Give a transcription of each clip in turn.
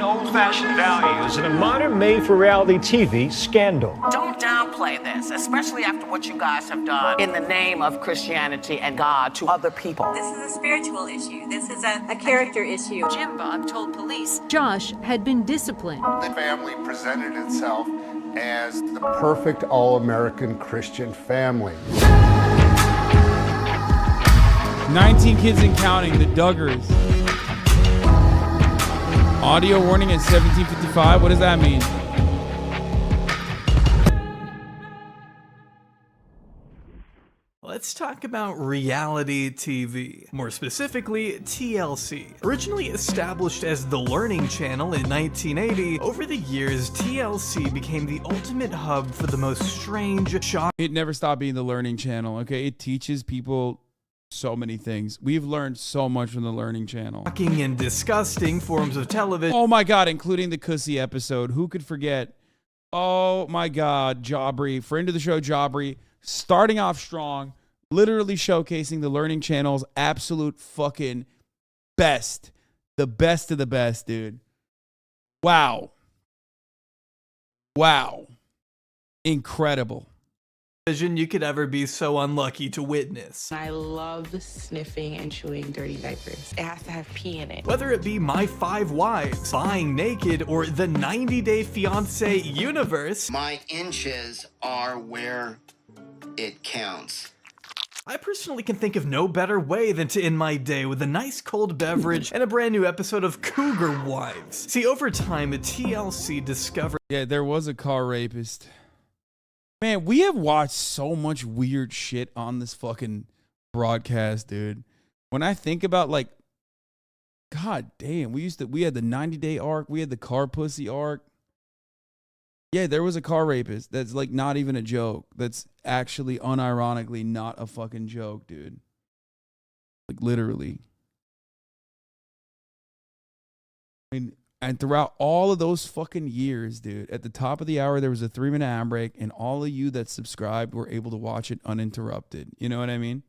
Old-fashioned values in a modern made-for-reality TV scandal. Don't downplay this, especially after what you guys have done in the name of Christianity and God to other people. This is a spiritual issue. This is a character issue. Jim Bob told police Josh had been disciplined. The family presented itself as the perfect all-American Christian family. 19 kids and counting, the Duggars. Audio warning at 17:55. What does that mean? Let's talk about reality TV, more specifically TLC. Originally established as the Learning Channel in 1980, over the years TLC became the ultimate hub for the most strange, shocking... It never stopped being the Learning Channel, okay? It teaches people so many things. We've learned so much from the Learning Channel. Shocking and disgusting forms of television. Oh my God, including the Cussy episode. Who could forget? Oh my God, Jabri, friend of the show Jabri, starting off strong, literally showcasing the Learning Channel's absolute fucking best. The best of the best, dude. Wow. Wow. Incredible. You could ever be so unlucky to witness. I love sniffing and chewing dirty diapers. It has to have pee in it. Whether it be My 5 Wives, Buying Naked, or the 90-Day Fiancé universe, my inches are where it counts. I personally can think of no better way than to end my day with a nice cold beverage and a brand new episode of Cougar Wives. See, over time, TLC discovered... Yeah, there was a car rapist. Man, we have watched so much weird shit on this fucking broadcast, dude. When I think about, like, God damn, we had the 90-day arc, we had the car pussy arc. Yeah, there was a car rapist. That's, like, not even a joke. That's actually, unironically, not a fucking joke, dude. Like, literally. I mean... And throughout all of those fucking years, dude, at the top of the hour, there was a 3-minute ad break, and all of you that subscribed were able to watch it uninterrupted. You know what I mean?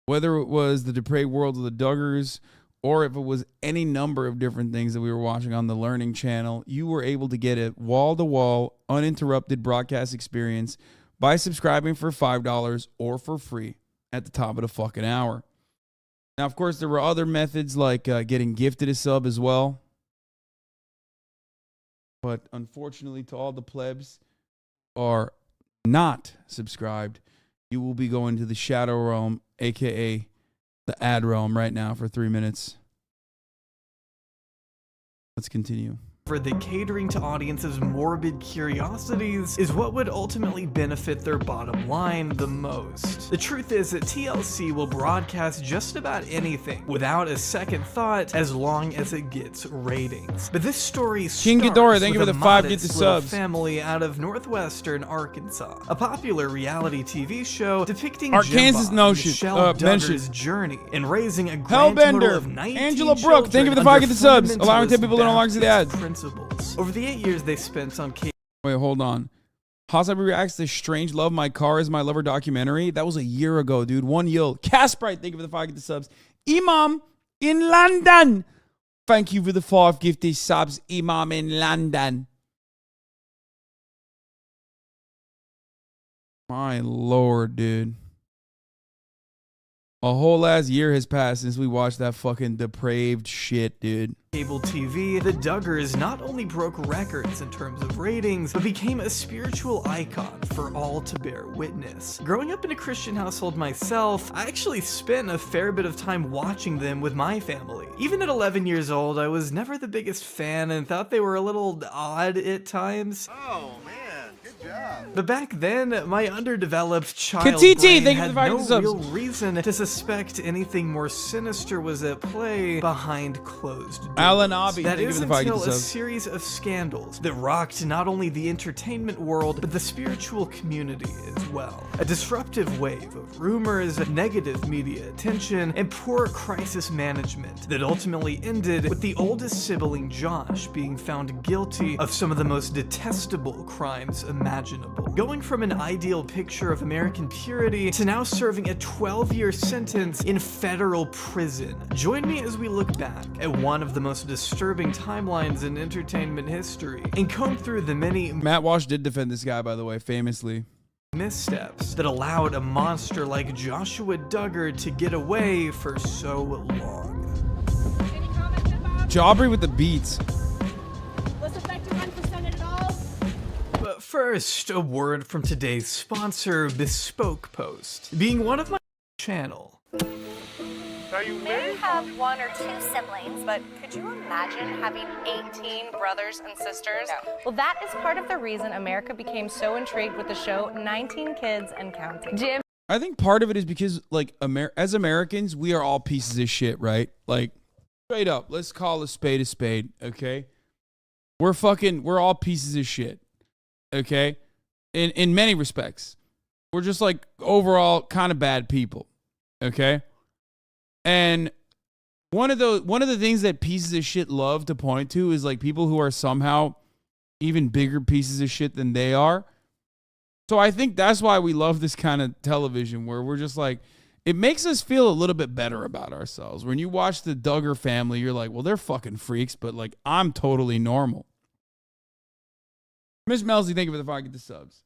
Whether it was the Depraved World of the Duggars, or if it was any number of different things that we were watching on the Learning Channel, you were able to get a wall-to-wall, uninterrupted broadcast experience by subscribing for $5 or for free at the top of the fucking hour. Now, of course, there were other methods like getting gifted a sub as well. But unfortunately, to all the plebs who are not subscribed, you will be going to the Shadow Realm, a.k.a. the Ad Realm right now for 3 minutes. Let's continue. That catering to audiences' morbid curiosities is what would ultimately benefit their bottom line the most. The truth is that TLC will broadcast just about anything without a second thought as long as it gets ratings. But this story King Ghidorah, thank you for the 5 get the subs. Family out of northwestern Arkansas, a popular reality TV show depicting Arkansas Notion Michelle Duggars' journey in raising a grand total Hellbender, of 19 Angela Brooke, thank you for the 5 get the subs, allowing 10 people to no longer see the ads. Over the 8 years they spent on Wait, hold on. Hasanabi reacts to Strange Love, My Car Is My Lover documentary. That was a year ago, dude. 1 year. Casprite, thank you for the 5 gifted subs. Imam in London. Thank you for the 5 gifted subs. Imam in London. My lord, dude. A whole last year has passed since we watched that fucking depraved shit, dude. Cable TV, the Duggars not only broke records in terms of ratings, but became a spiritual icon for all to bear witness. Growing up in a Christian household myself, I actually spent a fair bit of time watching them with my family. Even at 11 years old, I was never the biggest fan and thought they were a little odd at times. Oh, man. Good job. But back then, my underdeveloped child Katiti, brain thank you had for the no 5 real reason to suspect anything more sinister was at play behind closed doors. Hasanabi, That thank you is for the 5 until gifted a subs. series of scandals that rocked not only the entertainment world, but the spiritual community as well. A disruptive wave of rumors, negative media attention, and poor crisis management that ultimately ended with the oldest sibling, Josh, being found guilty of some of the most detestable crimes imaginable. imaginable, going from an ideal picture of American purity to now serving a 12-year sentence in federal prison. Join me as we look back at one of the most disturbing timelines in entertainment history and comb through the many Matt Walsh did defend this guy, by the way, famously. missteps that allowed a monster like Joshua Duggar to get away for so long. Jaubrey with the beats. But first, a word from today's sponsor, Bespoke Post. Being one of my channel. Now you may have one or two siblings, but could you imagine having 18 brothers and sisters? No. Well, that is part of the reason America became so intrigued with the show 19 Kids and Counting. Jim. I think part of it is because, like, as Americans, we are all pieces of shit, right? Like, straight up, let's call a spade, okay? We're all pieces of shit, okay? In many respects. We're just, like, overall kind of bad people, okay? And one of the things that pieces of shit love to point to is, like, people who are somehow even bigger pieces of shit than they are. So I think that's why we love this kind of television, where we're just like, it makes us feel a little bit better about ourselves. When you watch the Duggar family, you're like, well, they're fucking freaks, but, like, I'm totally normal. Miss Melzy, thank you for the 5 get the subs.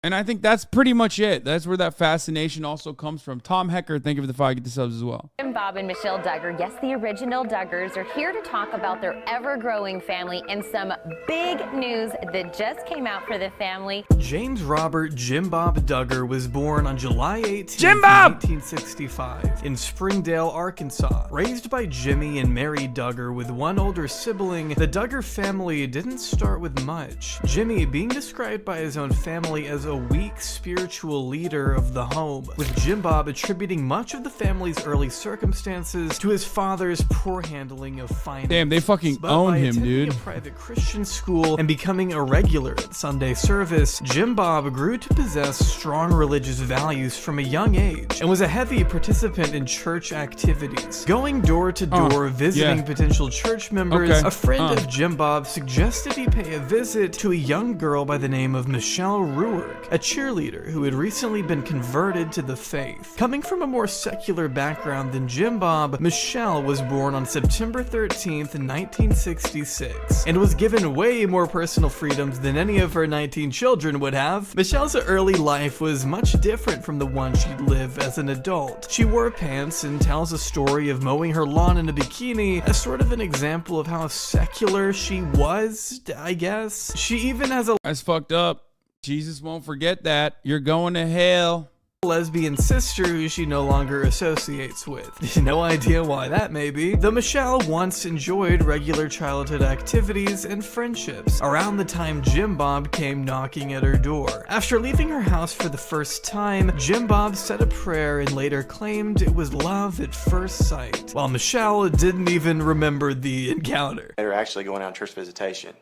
And I think that's pretty much it. That's where that fascination also comes from. Tom Hecker, thank you for the 5 get the subs as well. Jim Bob and Michelle Duggar, yes, the original Duggars, are here to talk about their ever-growing family and some big news that just came out for the family. James Robert Jim Bob Duggar was born on July 18, 1965 in Springdale, Arkansas. Raised by Jimmy and Mary Duggar with one older sibling, the Duggar family didn't start with much. Jimmy being described by his own family as a weak spiritual leader of the home, with Jim Bob attributing much of the family's early circumstances to his father's poor handling of finances. Damn, they fucking own him, dude. A private Christian school and becoming a regular at Sunday service, Jim Bob grew to possess strong religious values from a young age and was a heavy participant in church activities. Going door to door, visiting potential church members, a friend of Jim Bob suggested he pay a visit to a young girl by the name of Michelle Ruark, a cheerleader who had recently been converted to the faith. Coming from a more secular background than Jim Bob, Michelle was born on September 13th, 1966, and was given way more personal freedoms than any of her 19 children would have. Michelle's early life was much different from the one she'd live as an adult. She wore pants and tells a story of mowing her lawn in a bikini as sort of an example of how secular she was, I guess. She even has a That's fucked up. Jesus won't forget that. You're going to hell. Lesbian sister who she no longer associates with. No idea why that may be. Though Michelle once enjoyed regular childhood activities and friendships around the time Jim Bob came knocking at her door. After leaving her house for the first time, Jim Bob said a prayer and later claimed it was love at first sight, while Michelle didn't even remember the encounter. They were actually going on church visitation,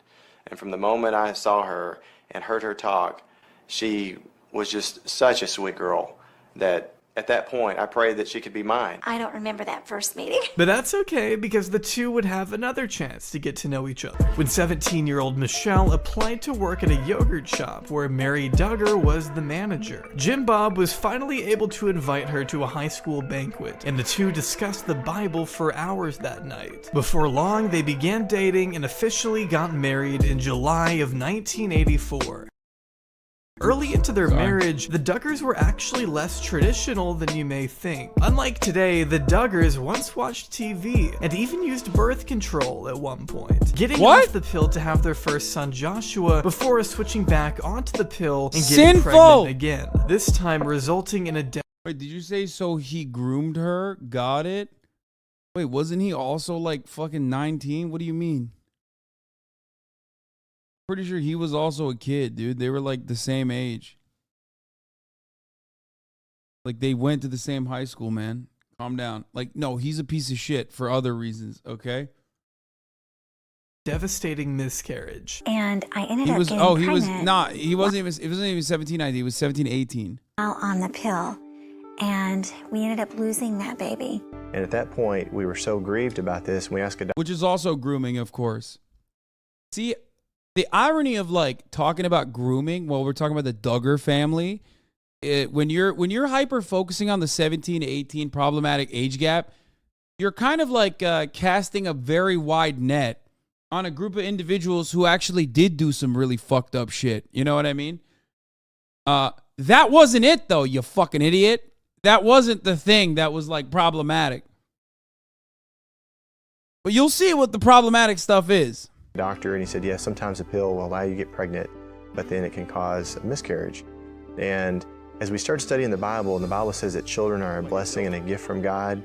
and from the moment I saw her and heard her talk, she was just such a sweet girl that at that point I prayed that she could be mine. I don't remember that first meeting. But that's okay, because the two would have another chance to get to know each other when 17-year-old Michelle applied to work at a yogurt shop where Mary Duggar was the manager. Jim Bob was finally able to invite her to a high school banquet, and the two discussed the Bible for hours that night. Before long, they began dating and officially got married in July of 1984. Early into their marriage, the Duggars were actually less traditional than you may think. Unlike today, the Duggars once watched TV and even used birth control at one point, getting off the pill to have their first son Joshua before switching back onto the pill and getting pregnant again, this time resulting in a death. Wait, did you say so he groomed her? Got it? Wait, wasn't he also like fucking 19? What do you mean? Pretty sure he was also a kid, dude. They were like the same age. Like they went to the same high school, man. Calm down. Like, no, he's a piece of shit for other reasons, okay? Devastating miscarriage. And I ended up getting pregnant. He wasn't even 17, he was 17, 18. On the pill. And we ended up losing that baby. And at that point, we were so grieved about this, and we asked a doctor. Which is also grooming, of course. See, the irony of like talking about grooming while we're talking about the Duggar family, when you're hyper focusing on the 17 to 18 problematic age gap, you're kind of like casting a very wide net on a group of individuals who actually did do some really fucked up shit. You know what I mean? That wasn't it though, you fucking idiot. That wasn't the thing that was like problematic. But you'll see what the problematic stuff is. Doctor, and he said, yes, sometimes a pill will allow you to get pregnant, but then it can cause a miscarriage. And as we start studying the Bible, and the Bible says that children are a blessing and a gift from God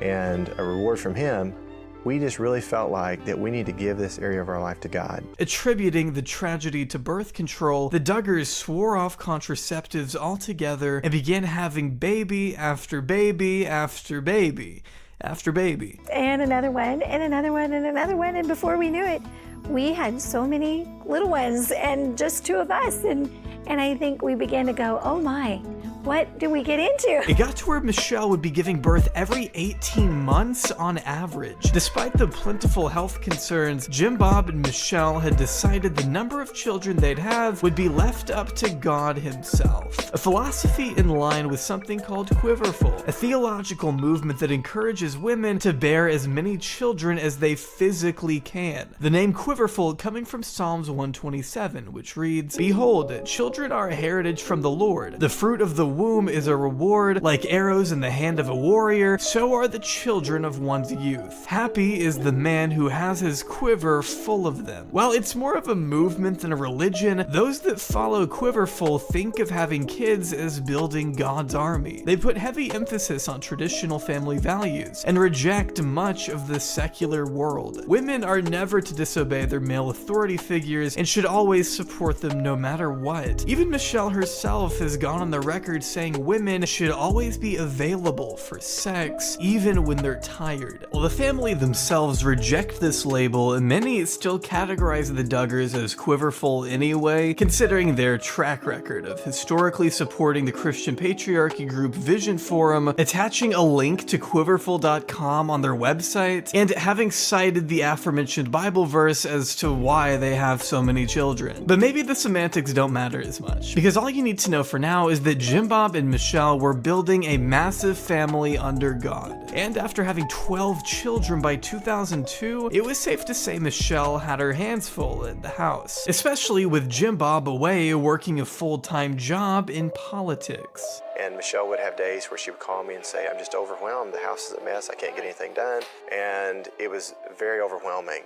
and a reward from Him, we just really felt like that we need to give this area of our life to God. Attributing the tragedy to birth control, the Duggars swore off contraceptives altogether and began having baby after baby after baby after baby. And another one, and another one, and another one. And before we knew it, we had so many little ones and just two of us. And I think we began to go, oh my, what do we get into? It got to where Michelle would be giving birth every 18 months on average. Despite the plentiful health concerns, Jim Bob and Michelle had decided the number of children they'd have would be left up to God Himself. A philosophy in line with something called Quiverful, a theological movement that encourages women to bear as many children as they physically can. The name Quiverful coming from Psalms 127, which reads, "Behold, children are a heritage from the Lord. The fruit of the womb is a reward. Like arrows in the hand of a warrior, so are the children of one's youth. Happy is the man who has his quiver full of them." While it's more of a movement than a religion, those that follow Quiverful think of having kids as building God's army. They put heavy emphasis on traditional family values and reject much of the secular world. Women are never to disobey their male authority figures and should always support them no matter what. Even Michelle herself has gone on the record saying women should always be available for sex, even when they're tired. While the family themselves reject this label, and many still categorize the Duggars as Quiverful anyway, considering their track record of historically supporting the Christian patriarchy group Vision Forum, attaching a link to quiverful.com on their website, and having cited the aforementioned Bible verse as to why they have so many children. But maybe the semantics don't matter as much, because all you need to know for now is that Jim Bob and Michelle were building a massive family under God. And after having 12 children by 2002, it was safe to say Michelle had her hands full at the house, especially with Jim Bob away working a full-time job in politics. And Michelle would have days where she would call me and say, I'm just overwhelmed, the house is a mess, I can't get anything done. And it was very overwhelming.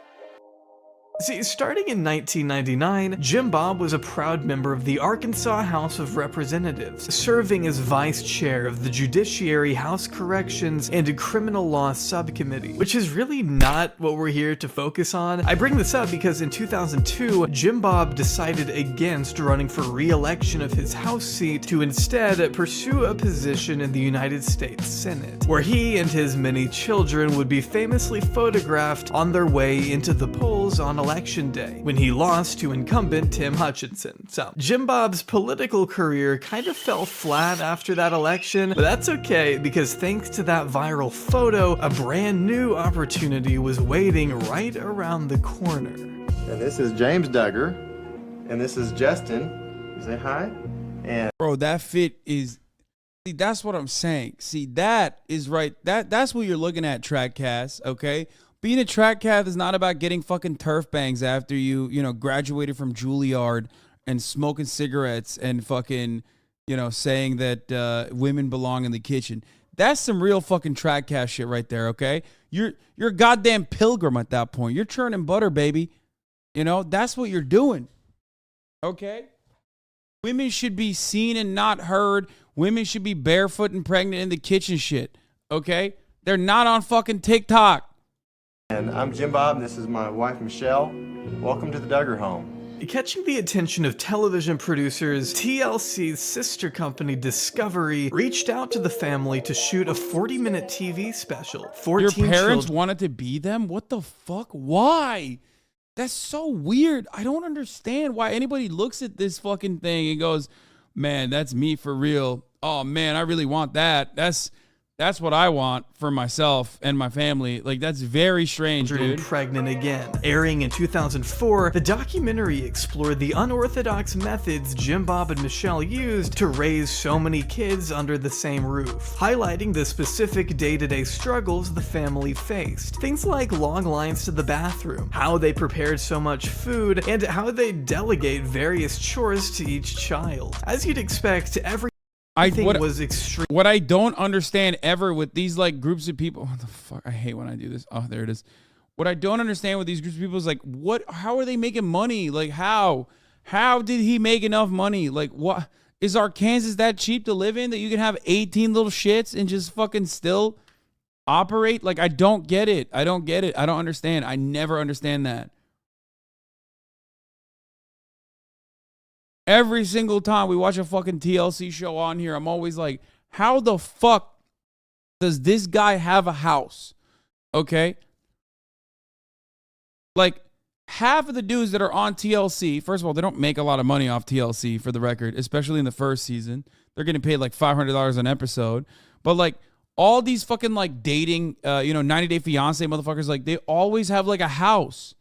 See, starting in 1999, Jim Bob was a proud member of the Arkansas House of Representatives, serving as vice chair of the Judiciary, House Corrections, and Criminal Law Subcommittee, which is really not what we're here to focus on. I bring this up because in 2002, Jim Bob decided against running for re-election of his House seat to instead pursue a position in the United States Senate, where he and his many children would be famously photographed on their way into the polls on Election Day, when he lost to incumbent Tim Hutchinson. So, Jim Bob's political career kind of fell flat after that election, but that's okay, because thanks to that viral photo, a brand new opportunity was waiting right around the corner. And this is James Duggar, and this is Justin. You say hi? And bro, that fit is, see, that's what I'm saying. See, that is right. That's what you're looking at, Trackcast, okay? Being a track cat is not about getting fucking turf bangs after you graduated from Juilliard and smoking cigarettes and fucking, saying that women belong in the kitchen. That's some real fucking track cat shit right there, okay? You're a goddamn pilgrim at that point. You're churning butter, baby. That's what you're doing, okay? Women should be seen and not heard. Women should be barefoot and pregnant in the kitchen shit, okay? They're not on fucking TikTok. And I'm Jim Bob, and this is my wife, Michelle. Welcome to the Duggar home. Catching the attention of television producers, TLC's sister company Discovery reached out to the family to shoot a 40-minute TV special. Your parents wanted to be them? What the fuck? Why? That's so weird. I don't understand why anybody looks at this fucking thing and goes, man, that's me for real. Oh, man, I really want that. That's That's what I want for myself and my family. Like, that's very strange, dude. Pregnant again. Airing in 2004, the documentary explored the unorthodox methods Jim Bob and Michelle used to raise so many kids under the same roof, highlighting the specific day-to-day struggles the family faced. Things like long lines to the bathroom, how they prepared so much food, and how they delegate various chores to each child. As you'd expect, what I don't understand ever with these like groups of people, what the fuck, I hate when I do this. Oh, there it is. What I don't understand with these groups of people is like, how are they making money? Like, how did he make enough money? Like, what is Arkansas that cheap to live in that you can have 18 little shits and just fucking still operate? Like, I don't get it. I don't understand. I never understand that. Every single time we watch a fucking TLC show on here, I'm always like, how the fuck does this guy have a house? Okay? Like, half of the dudes that are on TLC, first of all, they don't make a lot of money off TLC, for the record, especially in the first season. They're getting paid like $500 an episode. But like, all these fucking like dating, 90 Day Fiance motherfuckers, like, they always have like a house.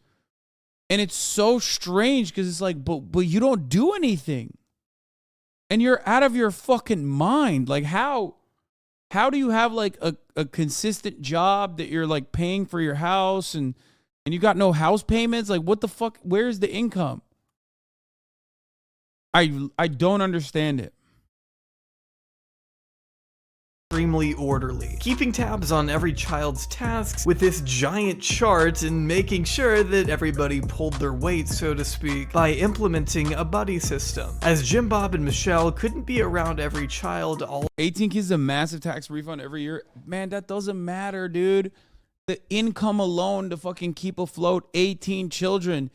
And it's so strange because it's like, but you don't do anything. And you're out of your fucking mind. Like, how do you have like a consistent job that you're like paying for your house and you got no house payments? Like, what the fuck? Where's the income? I don't understand it. Extremely orderly, keeping tabs on every child's tasks with this giant chart and making sure that everybody pulled their weight, so to speak, by implementing a buddy system. As Jim Bob and Michelle couldn't be around every child all 18 kids, a massive tax refund every year. Man, that doesn't matter, dude. The income alone to fucking keep afloat 18 children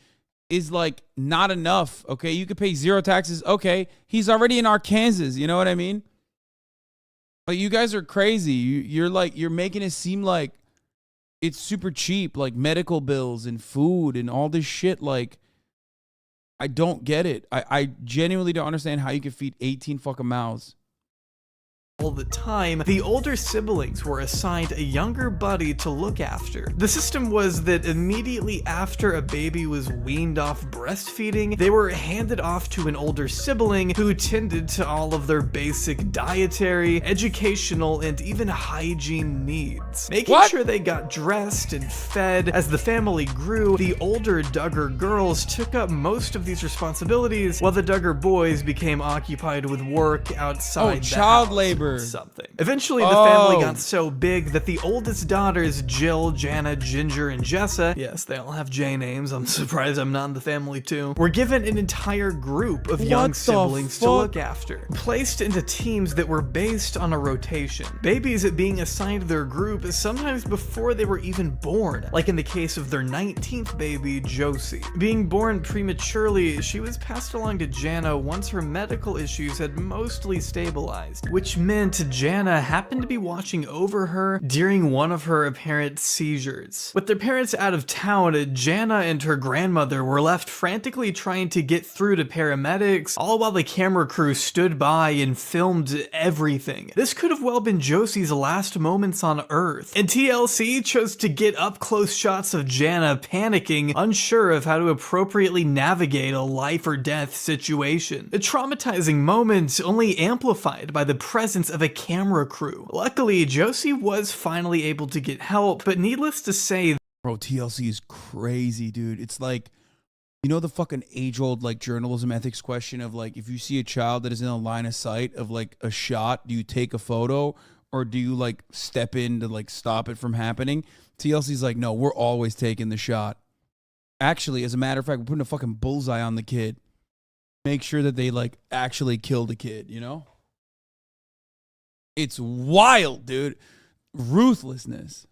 is like not enough. Okay, you could pay zero taxes. Okay, he's already in Arkansas. You know what I mean? Like, you guys are crazy. You're making it seem like it's super cheap, like medical bills and food and all this shit. Like, I don't get it. I genuinely don't understand how you can feed 18 fucking mouths. All the time, the older siblings were assigned a younger buddy to look after. The system was that immediately after a baby was weaned off breastfeeding, they were handed off to an older sibling who tended to all of their basic dietary, educational, and even hygiene needs. Making sure they got dressed and fed. As the family grew, the older Duggar girls took up most of these responsibilities, while the Duggar boys became occupied with work outside the child house. labor. Something. Eventually, the family got so big that the oldest daughters, Jill, Jana, Ginger, and Jessa, yes, they all have J names, I'm surprised I'm not in the family too, were given an entire group of young siblings to look after, placed into teams that were based on a rotation. Babies being assigned their group sometimes before they were even born, like in the case of their 19th baby, Josie. Being born prematurely, she was passed along to Jana once her medical issues had mostly stabilized, which meant Jana happened to be watching over her during one of her apparent seizures. With their parents out of town, Jana and her grandmother were left frantically trying to get through to paramedics, all while the camera crew stood by and filmed everything. This could have well been Josie's last moments on Earth, and TLC chose to get up close shots of Jana panicking, unsure of how to appropriately navigate a life or death situation. A traumatizing moment only amplified by the presence of a camera crew. Luckily, Josie was finally able to get help, but needless to say, bro, TLC is crazy, dude. It's like, you know, the fucking age-old like journalism ethics question of like, if you see a child that is in a line of sight of like a shot, do you take a photo or do you like step in to like stop it from happening? TLC's like, no, we're always taking the shot. Actually, as a matter of fact, we're putting a fucking bullseye on the kid. Make sure that they like actually kill the kid, you know? It's wild, dude. Ruthlessness.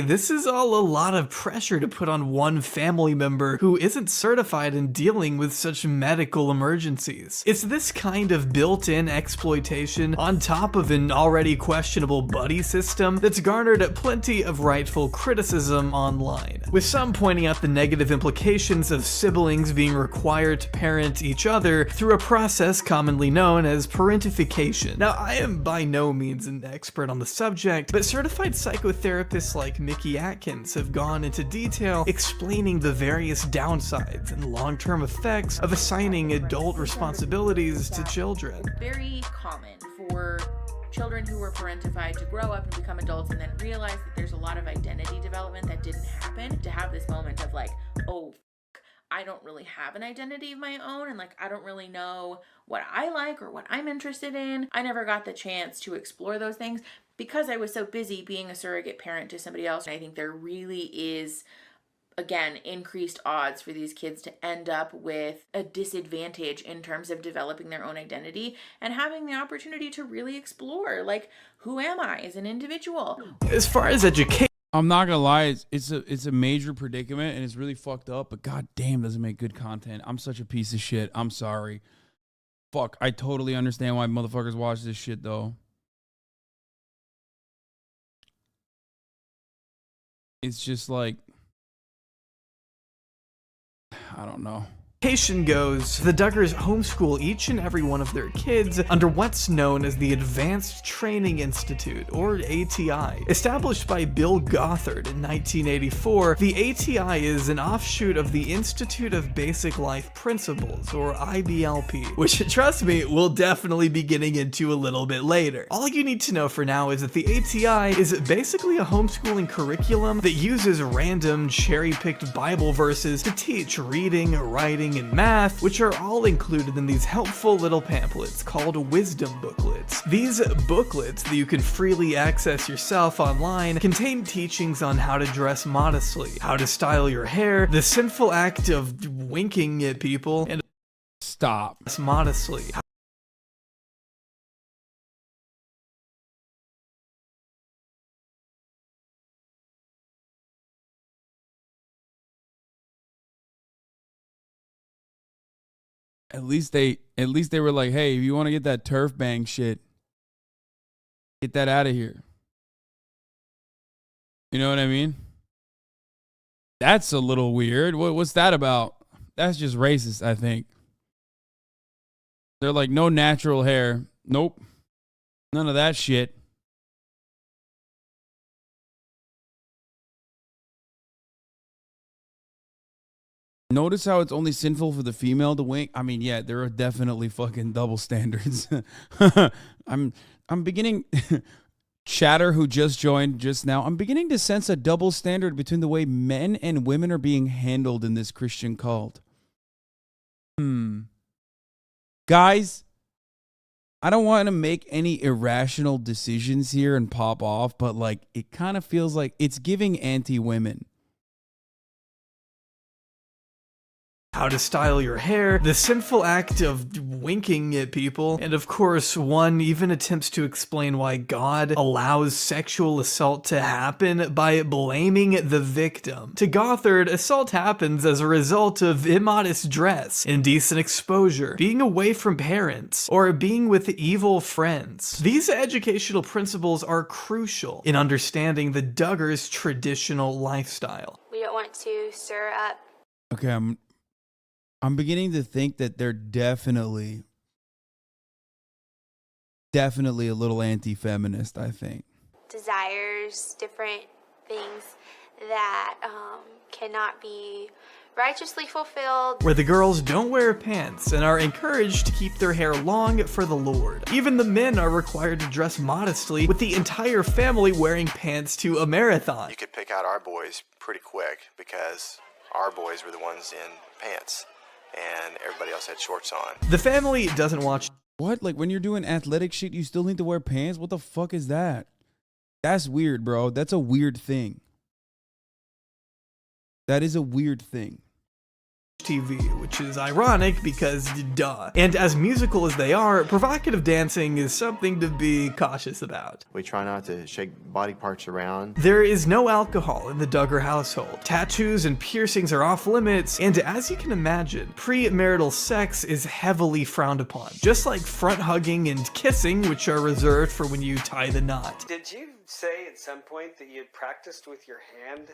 This is all a lot of pressure to put on one family member who isn't certified in dealing with such medical emergencies. It's this kind of built-in exploitation on top of an already questionable buddy system that's garnered plenty of rightful criticism online, with some pointing out the negative implications of siblings being required to parent each other through a process commonly known as parentification. Now, I am by no means an expert on the subject, but certified psychotherapists like Mickey Atkins have gone into detail explaining the various downsides and long-term effects of assigning adult responsibilities to children. Very common for children who were parentified to grow up and become adults and then realize that there's a lot of identity development that didn't happen, to have this moment of like, oh, I don't really have an identity of my own, and like I don't really know what I like or what I'm interested in. I never got the chance to explore those things because I was so busy being a surrogate parent to somebody else. And I think there really is, again, increased odds for these kids to end up with a disadvantage in terms of developing their own identity and having the opportunity to really explore, like, who am I as an individual? As far as education, I'm not gonna lie, it's a major predicament and it's really fucked up, but god damn, does it make good content. I'm such a piece of shit. I'm sorry. Fuck, I totally understand why motherfuckers watch this shit though. It's just like, I don't know. Goes, the Duggars homeschool each and every one of their kids under what's known as the Advanced Training Institute, or ATI. Established by Bill Gothard in 1984, the ATI is an offshoot of the Institute of Basic Life Principles, or IBLP, which, trust me, we'll definitely be getting into a little bit later. All you need to know for now is that the ATI is basically a homeschooling curriculum that uses random cherry-picked Bible verses to teach reading, writing, and math, which are all included in these helpful little pamphlets called wisdom booklets. These booklets that you can freely access yourself online contain teachings on how to dress modestly, how to style your hair, the sinful act of winking at people, and stop modestly. At least they were like, hey, if you want to get that turf bang shit, get that out of here. You know what I mean? That's a little weird. What's that about? That's just racist, I think. They're like, no natural hair. Nope. None of that shit. Notice how it's only sinful for the female to wink? I mean, yeah, there are definitely fucking double standards. I'm beginning Chatter, who just joined just now, I'm beginning to sense a double standard between the way men and women are being handled in this Christian cult. Guys, I don't want to make any irrational decisions here and pop off, but like it kind of feels like it's giving anti-women. How to style your hair, the sinful act of winking at people, and of course, one even attempts to explain why God allows sexual assault to happen by blaming the victim. To Gothard, assault happens as a result of immodest dress, indecent exposure, being away from parents, or being with evil friends. These educational principles are crucial in understanding the Duggars' traditional lifestyle. We don't want to stir up. Okay, I'm beginning to think that they're definitely a little anti-feminist, I think. Desires, different things that cannot be righteously fulfilled. Where the girls don't wear pants and are encouraged to keep their hair long for the Lord. Even the men are required to dress modestly, with the entire family wearing pants to a marathon. You could pick out our boys pretty quick because our boys were the ones in pants and everybody else had shorts on. The family doesn't watch. What? Like when you're doing athletic shit, you still need to wear pants? What the fuck is that? That's weird, bro. That's a weird thing. That is a weird thing. TV, which is ironic because duh. And as musical as they are, provocative dancing is something to be cautious about. We try not to shake body parts around. There is no alcohol in the Duggar household. Tattoos and piercings are off limits, and as you can imagine, premarital sex is heavily frowned upon, just like front hugging and kissing, which are reserved for when you tie the knot. Did you say at some point that you had practiced with your hand?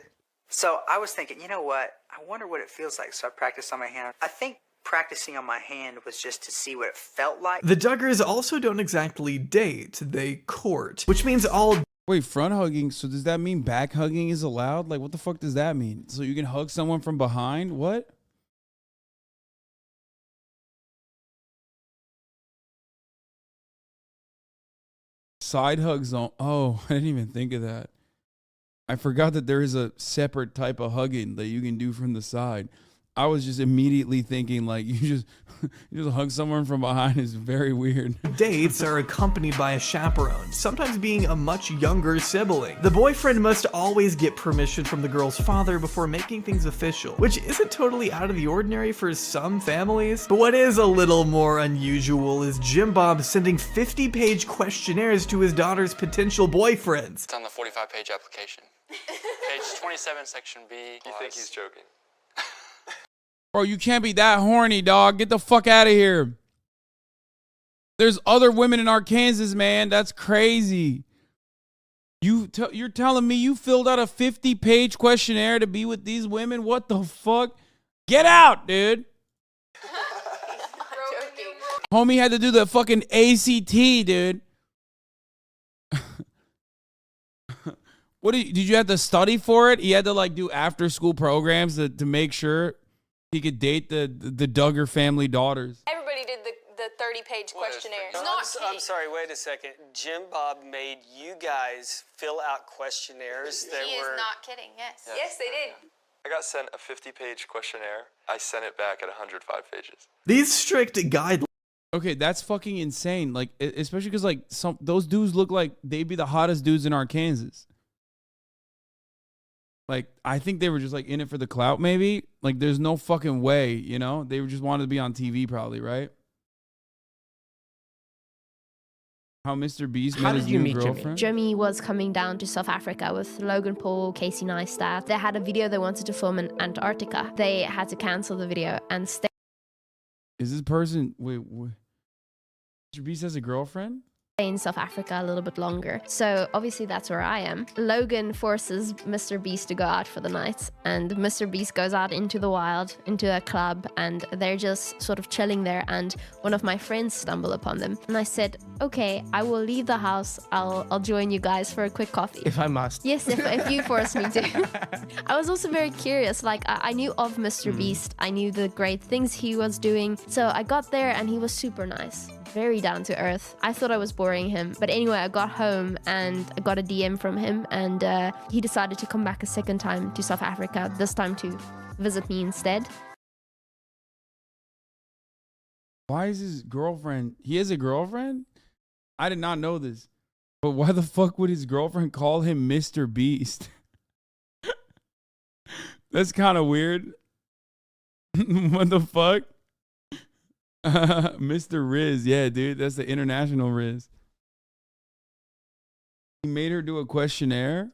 So I was thinking, you know what? I wonder what it feels like. So I practiced on my hand. I think practicing on my hand was just to see what it felt like. The Duggars also don't exactly date, they court, which means all— Wait, front hugging, so does that mean back hugging is allowed? Like, what the fuck does that mean? So you can hug someone from behind? What? Side hugs on— oh, I didn't even think of that. I forgot that there is a separate type of hugging that you can do from the side. I was just immediately thinking like you just hug someone from behind is very weird. Dates are accompanied by a chaperone, sometimes being a much younger sibling. The boyfriend must always get permission from the girl's father before making things official, which isn't totally out of the ordinary for some families. But what is a little more unusual is Jim Bob sending 50-page questionnaires to his daughter's potential boyfriends. It's on the 45-page application. Page 27, section B. You think he's joking? Bro, you can't be that horny, dog. Get the fuck out of here. There's other women in Arkansas, man. That's crazy. You're telling me you filled out a 50-page questionnaire to be with these women? What the fuck? Get out, dude. Homie had to do the fucking ACT, dude. Did you have to study for it? He had to like do after school programs to make sure he could date the Duggar family daughters. Everybody did the 30-page questionnaire. I'm sorry, wait a second. Jim Bob made you guys fill out questionnaires that He were... is not kidding, yes. Yes, they did. I got sent a 50-page questionnaire. I sent it back at 105 pages. These strict guidelines. Okay, that's fucking insane. Like, especially because like those dudes look like they'd be the hottest dudes in Arkansas. Like, I think they were just like in it for the clout, maybe. Like, there's no fucking way, you know? They just wanted to be on TV, probably, right? How Mr. Beast met his new girlfriend? Jimmy was coming down to South Africa with Logan Paul, Casey Neistat. They had a video they wanted to film in Antarctica. They had to cancel the video and stay. Is this person... Wait. Mr. Beast has a girlfriend? In South Africa a little bit longer. So obviously that's where I am. Logan forces Mr. Beast to go out for the night, and Mr. Beast goes out into the wild, into a club, and they're just sort of chilling there, and one of my friends stumble upon them. And I said, okay, I will leave the house. I'll join you guys for a quick coffee. If I must. Yes, if you force me to. I was also very curious. Like, I knew of Mr. Beast. I knew the great things he was doing. So I got there and he was super nice. Very down to earth. I thought I was boring him. But anyway, I got home and I got a DM from him, and he decided to come back a second time to South Africa, this time to visit me instead. Why is his girlfriend... He has a girlfriend? I did not know this. But why the fuck would his girlfriend call him Mr. Beast? That's kind of weird. What the fuck? Mr. Riz. Yeah, dude. That's the international Riz. He made her do a questionnaire?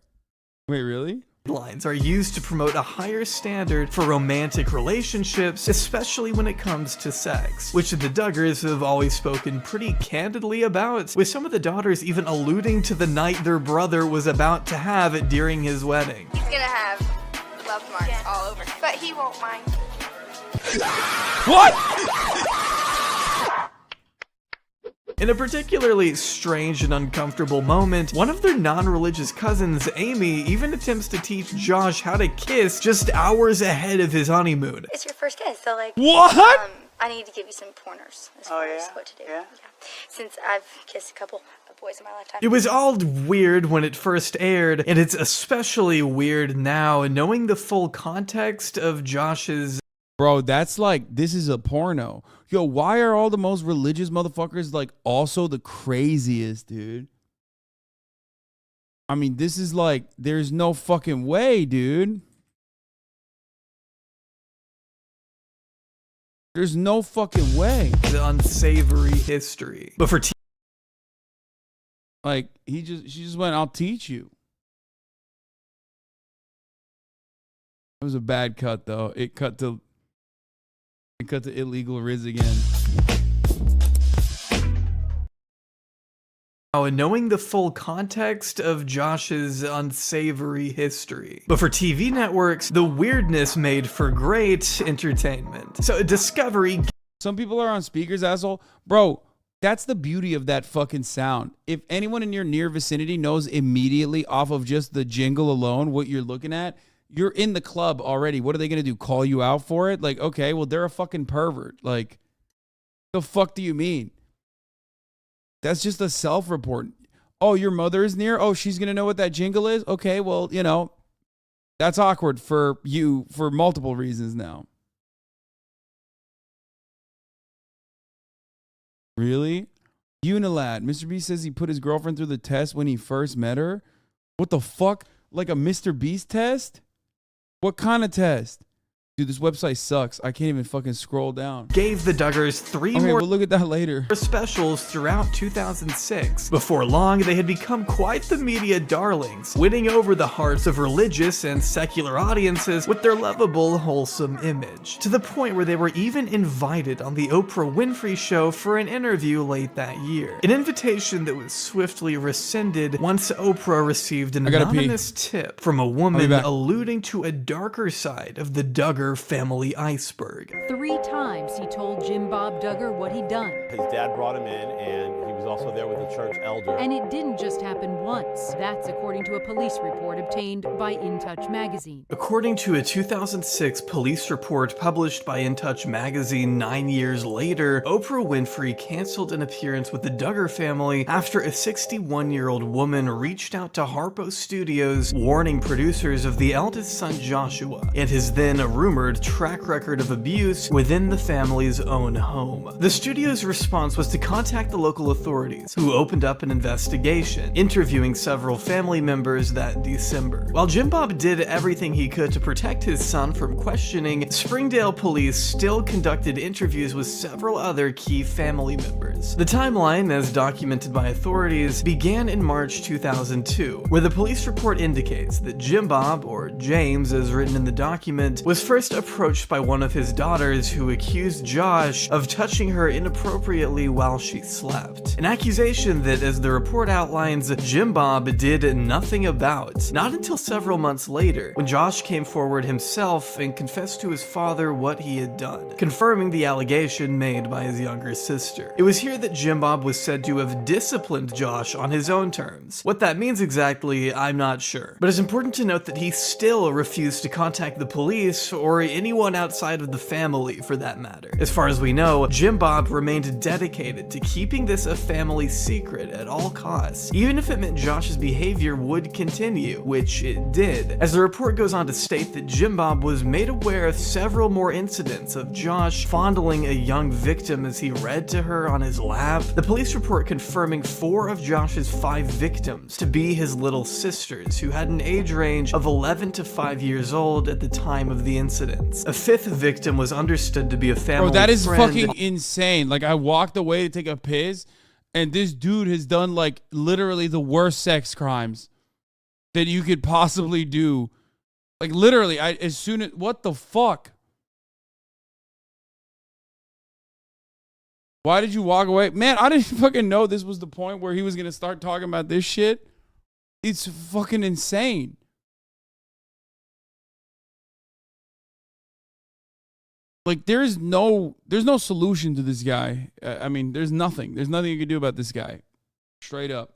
Wait, really? Lines are used to promote a higher standard for romantic relationships, especially when it comes to sex, which the Duggars have always spoken pretty candidly about, with some of the daughters even alluding to the night their brother was about to have during his wedding. He's gonna have love marks all over him, but he won't mind. What? In a particularly strange and uncomfortable moment, one of their non-religious cousins, Amy, even attempts to teach Josh how to kiss just hours ahead of his honeymoon. It's your first kiss, so like... What? I need to give you some pointers as far as what to do. Yeah. Since I've kissed a couple of boys in my lifetime. It was all weird when it first aired, and it's especially weird now, knowing the full context of Josh's... Bro, that's like, this is a porno. Yo, why are all the most religious motherfuckers like also the craziest, dude? I mean, this is like, there's no fucking way, dude. There's no fucking way. The unsavory history. But for like, she just went, I'll teach you. It was a bad cut though. It cut to illegal Riz again. And knowing the full context of Josh's unsavory history. But for TV networks, the weirdness made for great entertainment. So Discovery... Some people are on speakers, asshole. Bro, that's the beauty of that fucking sound. If anyone in your near vicinity knows immediately off of just the jingle alone what you're looking at, you're in the club already. What are they going to do? Call you out for it? Like, okay, well, they're a fucking pervert. Like, the fuck do you mean? That's just a self-report. Oh, your mother is near? Oh, she's going to know what that jingle is? Okay, well, you know, that's awkward for you for multiple reasons now. Really? Unilad. Mr. Beast says he put his girlfriend through the test when he first met her. What the fuck? Like a Mr. Beast test? What kind of test? Dude, this website sucks. I can't even fucking scroll down. Gave the Duggars three more. We'll look at that later. Specials throughout 2006. Before long, they had become quite the media darlings, winning over the hearts of religious and secular audiences with their lovable, wholesome image. To the point where they were even invited on the Oprah Winfrey Show for an interview late that year. An invitation that was swiftly rescinded once Oprah received an anonymous tip from a woman alluding to a darker side of the Duggar family iceberg. 3 times he told Jim Bob Duggar what he'd done. His dad brought him in, and he was also there with the church elder. And it didn't just happen once. That's according to a police report obtained by In Touch magazine. According to a 2006 police report published by In Touch magazine 9 years later, Oprah Winfrey canceled an appearance with the Duggar family after a 61-year-old woman reached out to Harpo Studios, warning producers of the eldest son Joshua and his then rumored track record of abuse within the family's own home. The studio's response was to contact the local authorities, who opened up an investigation, interviewing several family members that December. While Jim Bob did everything he could to protect his son from questioning, Springdale police still conducted interviews with several other key family members. The timeline, as documented by authorities, began in March 2002, where the police report indicates that Jim Bob, or James as written in the document, was first approached by one of his daughters who accused Josh of touching her inappropriately while she slept. An accusation that, as the report outlines, Jim Bob did nothing about. Not until several months later, when Josh came forward himself and confessed to his father what he had done, confirming the allegation made by his younger sister. It was here that Jim Bob was said to have disciplined Josh on his own terms. What that means exactly, I'm not sure. But it's important to note that he still refused to contact the police or anyone outside of the family for that matter. As far as we know, Jim Bob remained dedicated to keeping this a family secret at all costs, even if it meant Josh's behavior would continue, which it did. As the report goes on to state that Jim Bob was made aware of several more incidents of Josh fondling a young victim as he read to her on his lap, the police report confirming 4 of Josh's 5 victims to be his little sisters, who had an age range of 11 to 5 years old at the time of the incidents. A 5th victim was understood to be a family friend. Bro, that is fucking insane. Like, I walked away to take a piss, and this dude has done, like, literally the worst sex crimes that you could possibly do. Like, literally, what the fuck? Why did you walk away? Man, I didn't fucking know this was the point where he was going to start talking about this shit. It's fucking insane. Like, there's no solution to this guy. I mean, there's nothing. There's nothing you can do about this guy. Straight up.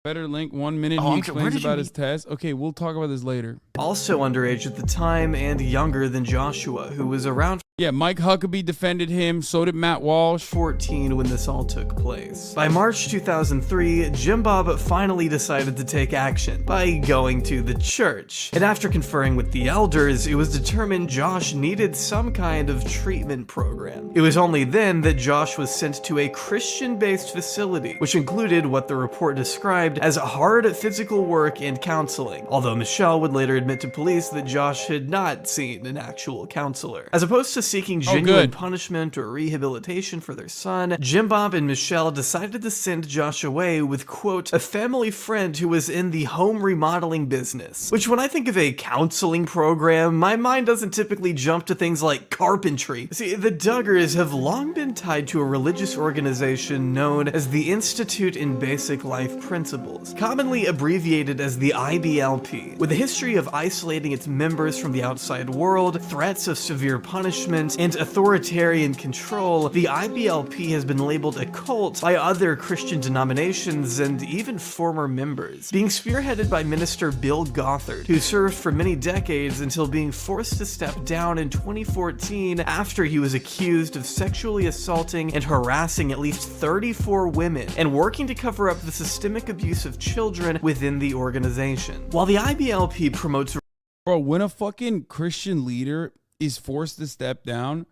Better link 1 minute. He explains about his test. Okay, we'll talk about this later. Also underage at the time and younger than Joshua, who was around. Yeah, Mike Huckabee defended him. So did Matt Walsh. 14 when this all took place. By March 2003, Jim Bob finally decided to take action by going to the church. And after conferring with the elders, it was determined Josh needed some kind of treatment program. It was only then that Josh was sent to a Christian-based facility, which included what the report described as hard physical work and counseling, although Michelle would later admit to police that Josh had not seen an actual counselor. As opposed to was seeking genuine punishment or rehabilitation for their son, Jim Bob and Michelle decided to send Josh away with, quote, a family friend who was in the home remodeling business. Which, when I think of a counseling program, my mind doesn't typically jump to things like carpentry. See, the Duggars have long been tied to a religious organization known as the Institute in Basic Life Principles, commonly abbreviated as the IBLP. With a history of isolating its members from the outside world, threats of severe punishment, and authoritarian control, the IBLP has been labeled a cult by other Christian denominations and even former members, being spearheaded by Minister Bill Gothard, who served for many decades until being forced to step down in 2014 after he was accused of sexually assaulting and harassing at least 34 women and working to cover up the systemic abuse of children within the organization. While the IBLP promotes... Bro, when a fucking Christian leader is forced to step down,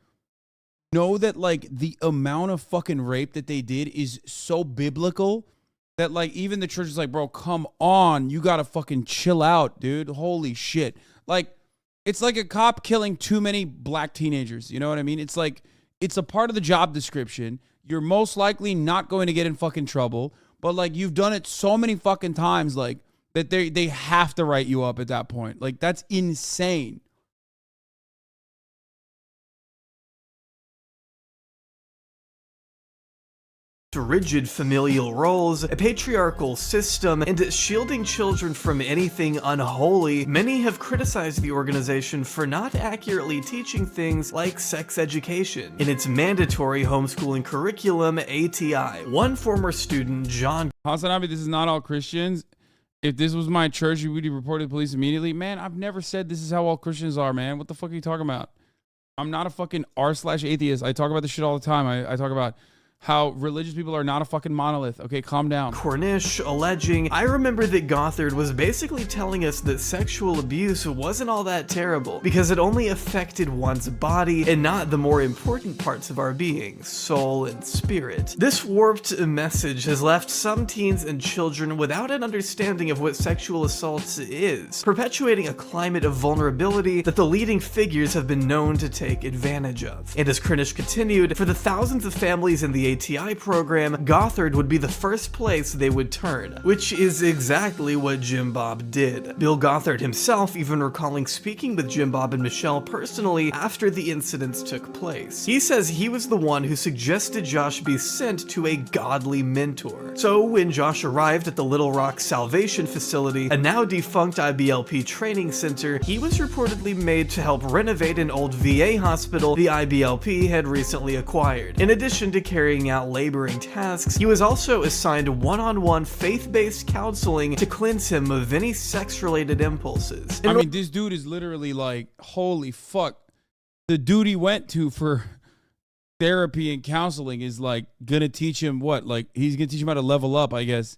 know that, like, the amount of fucking rape that they did is so biblical that, like, even the church is like, bro, come on, you gotta fucking chill out, dude. Holy shit. Like, it's like a cop killing too many black teenagers. You know what I mean? It's like, it's a part of the job description. You're most likely not going to get in fucking trouble, but, like, you've done it so many fucking times, like, that they have to write you up at that point. Like, that's insane. Rigid familial roles, a patriarchal system, and shielding children from anything unholy, many have criticized the organization for not accurately teaching things like sex education in its mandatory homeschooling curriculum, ATI. One former student, John... Hasanabi, this is not all Christians. If this was my church, you would report to the police immediately. Man, I've never said this is how all Christians are, man. What the fuck are you talking about? I'm not a fucking r/atheist. I talk about this shit all the time. I talk about how religious people are not a fucking monolith. Okay, calm down. Cornish alleging, I remember that Gothard was basically telling us that sexual abuse wasn't all that terrible because it only affected one's body and not the more important parts of our being, soul and spirit. This warped message has left some teens and children without an understanding of what sexual assault is, perpetuating a climate of vulnerability that the leading figures have been known to take advantage of. And as Cornish continued, for the thousands of families in the ATI program, Gothard would be the first place they would turn, which is exactly what Jim Bob did. Bill Gothard himself even recalling speaking with Jim Bob and Michelle personally after the incidents took place. He says he was the one who suggested Josh be sent to a godly mentor. So when Josh arrived at the Little Rock Salvation Facility, a now defunct IBLP training center, he was reportedly made to help renovate an old VA hospital the IBLP had recently acquired. In addition to carrying out laboring tasks, he was also assigned one-on-one faith-based counseling to cleanse him of any sex-related impulses. I mean, this dude is literally like, holy fuck. The dude he went to for therapy and counseling is like gonna teach him what? Like, he's gonna teach him how to level up, I guess.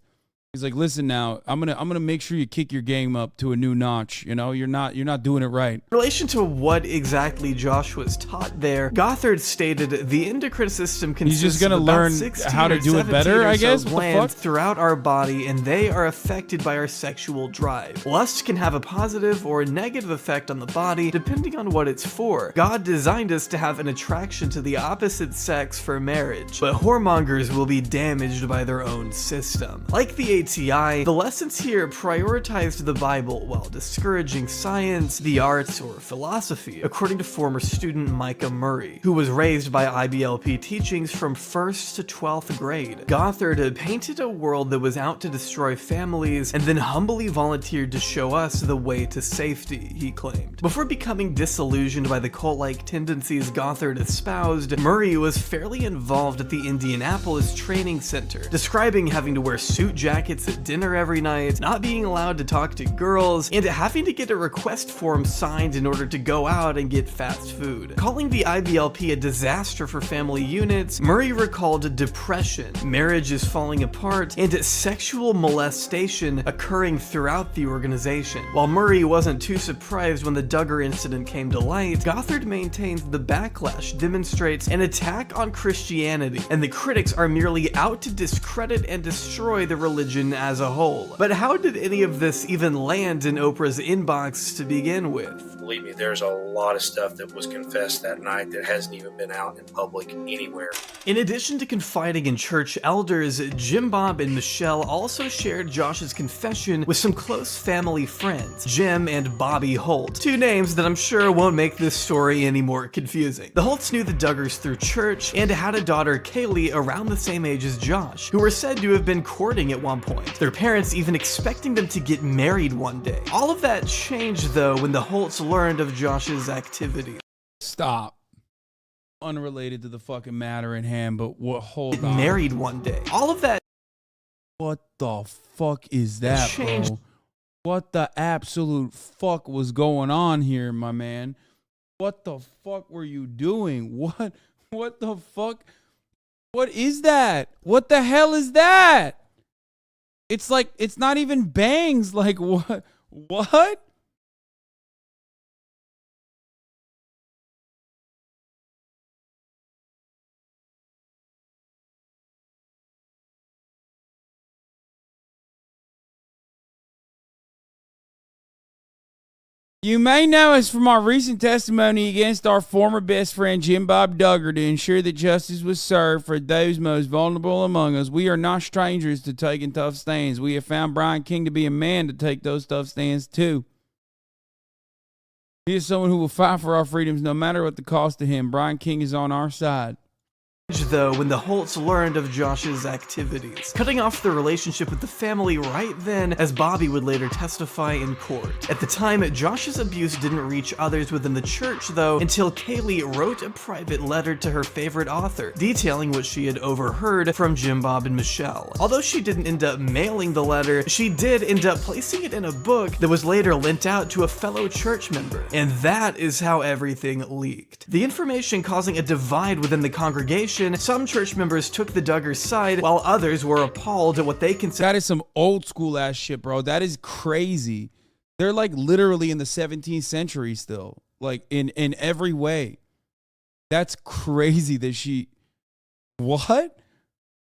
He's like, listen now, I'm gonna make sure you kick your game up to a new notch. You know, you're not doing it right. In relation to what exactly Josh was taught there, Gothard stated the endocrine system consists He's just gonna of about learn 16 how to or do it better, 17 or I guess. so What the glands fuck? throughout our body, and they are affected by our sexual drive. Lust can have a positive or a negative effect on the body depending on what it's for. God designed us to have an attraction to the opposite sex for marriage, but whoremongers will be damaged by their own system. Like the ATI, the lessons here prioritized the Bible while discouraging science, the arts, or philosophy, according to former student Micah Murray, who was raised by IBLP teachings from 1st to 12th grade. Gothard painted a world that was out to destroy families and then humbly volunteered to show us the way to safety, he claimed. Before becoming disillusioned by the cult-like tendencies Gothard espoused, Murray was fairly involved at the Indianapolis Training Center, describing having to wear suit jackets at dinner every night, not being allowed to talk to girls, and having to get a request form signed in order to go out and get fast food. Calling the IBLP a disaster for family units, Murray recalled depression, marriages falling apart, and sexual molestation occurring throughout the organization. While Murray wasn't too surprised when the Duggar incident came to light, Gothard maintains the backlash demonstrates an attack on Christianity, and the critics are merely out to discredit and destroy the religion as a whole. But how did any of this even land in Oprah's inbox to begin with? believe me, there's a lot of stuff that was confessed that night that hasn't even been out in public anywhere. In addition to confiding in church elders, Jim Bob and Michelle also shared Josh's confession with some close family friends, Jim and Bobby Holt, two names that I'm sure won't make this story any more confusing. The Holts knew the Duggars through church and had a daughter, Kaylee, around the same age as Josh, who were said to have been courting at one point, their parents even expecting them to get married one day. All of that changed, though, when the Holts learned of Josh's activity. Stop. Unrelated to the fucking matter in hand, but what? Hold on. Married one day. All of that. What the fuck is that, changed. bro? What the absolute fuck was going on here, my man? What the fuck were you doing? What the fuck? What is that? What the hell is that? It's like, it's not even bangs. Like, what? What? You may know us from our recent testimony against our former best friend Jim Bob Duggar to ensure that justice was served for those most vulnerable among us. We are not strangers to taking tough stands. We have found Brian King to be a man to take those tough stands too. He is someone who will fight for our freedoms no matter what the cost to him. Brian King is on our side. Though, when the Holts learned of Josh's activities, cutting off the relationship with the family right then, as Bobby would later testify in court. At the time, Josh's abuse didn't reach others within the church, though, until Kaylee wrote a private letter to her favorite author, detailing what she had overheard from Jim Bob and Michelle. Although she didn't end up mailing the letter, she did end up placing it in a book that was later lent out to a fellow church member. And that is how everything leaked. The information causing a divide within the congregation. Some church members took the Duggars' side, while others were appalled at what they considered. That is some old school ass shit, bro. That is crazy. They're like literally in the 17th century still, like in every way. That's crazy that she. What?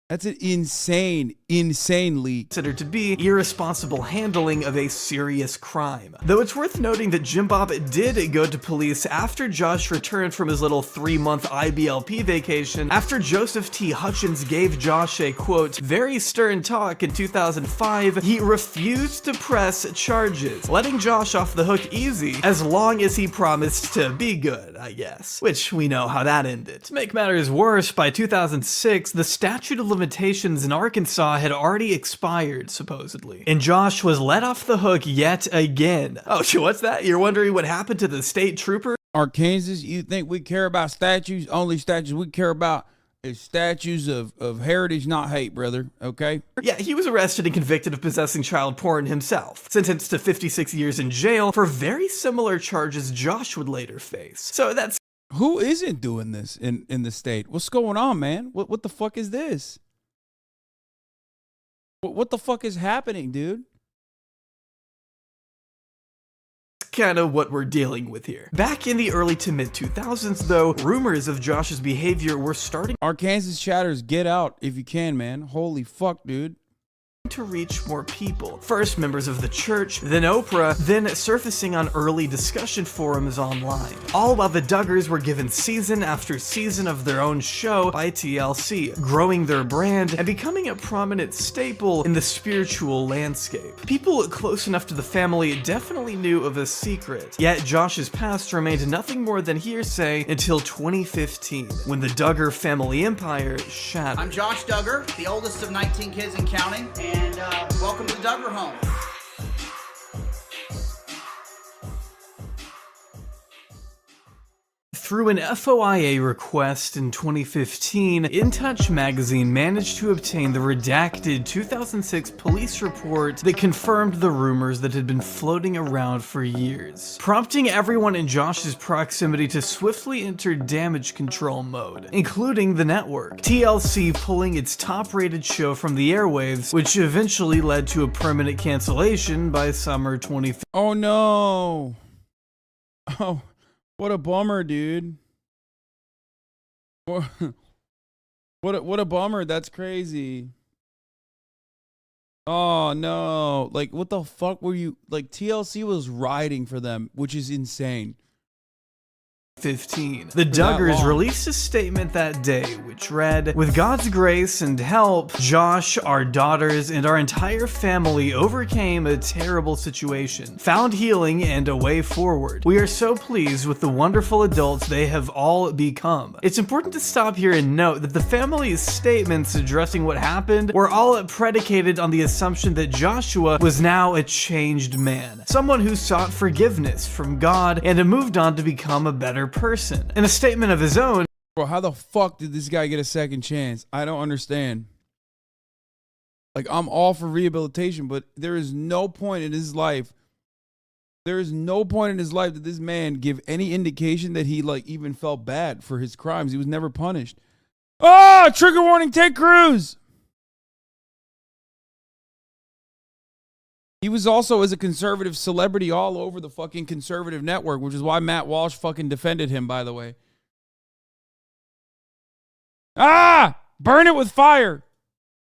That's an insanely considered to be irresponsible handling of a serious crime. Though it's worth noting that Jim Bob did go to police after Josh returned from his little 3-month IBLP vacation, after Joseph T. Hutchins gave Josh a, quote, very stern talk in 2005, he refused to press charges, letting Josh off the hook easy, as long as he promised to be good, I guess. Which we know how that ended. To make matters worse, by 2006, the statute of limitations in Arkansas had already expired, supposedly. And Josh was let off the hook yet again. Oh, what's that? You're wondering what happened to the state trooper? Arkansas, you think we care about statues? Only statues we care about is statues of heritage, not hate, brother, okay? Yeah, he was arrested and convicted of possessing child porn himself, sentenced to 56 years in jail for very similar charges Josh would later face. So that's... Who isn't doing this in the state? What's going on, man? What the fuck is this? What the fuck is happening, dude? Kind of what we're dealing with here. Back in the early to mid 2000s, though, rumors of Josh's behavior were starting. Arkansas chatters, get out if you can, man. Holy fuck, dude. To reach more people. First members of the church, then Oprah, then surfacing on early discussion forums online. All while the Duggars were given season after season of their own show by TLC, growing their brand and becoming a prominent staple in the spiritual landscape. People close enough to the family definitely knew of a secret, yet Josh's past remained nothing more than hearsay until 2015, when the Duggar family empire shattered. I'm Josh Duggar, the oldest of 19 kids and counting, and welcome to the Duggar home. Through an FOIA request in 2015, In Touch magazine managed to obtain the redacted 2006 police report that confirmed the rumors that had been floating around for years, prompting everyone in Josh's proximity to swiftly enter damage control mode, including the network, TLC pulling its top-rated show from the airwaves, which eventually led to a permanent cancellation by summer 2015. Oh no! Oh. What a bummer, dude. What a bummer. That's crazy. Oh no. Like, what the fuck were you, like, TLC was riding for them, which is insane. 15. The Duggars released a statement that day which read, "With God's grace and help, Josh, our daughters, and our entire family overcame a terrible situation, found healing and a way forward. We are so pleased with the wonderful adults they have all become." It's important to stop here and note that the family's statements addressing what happened were all predicated on the assumption that Joshua was now a changed man, someone who sought forgiveness from God and moved on to become a better person. In a statement of his own, bro, how the fuck did this guy get a second chance? I don't understand. Like, I'm all for rehabilitation, but there is no point in his life. There is no point in his life that this man give any indication that he, like, even felt bad for his crimes. He was never punished. Oh, trigger warning, Ted Cruz. He was also, as a conservative celebrity, all over the fucking conservative network, which is why Matt Walsh fucking defended him, by the way. Ah! Burn it with fire!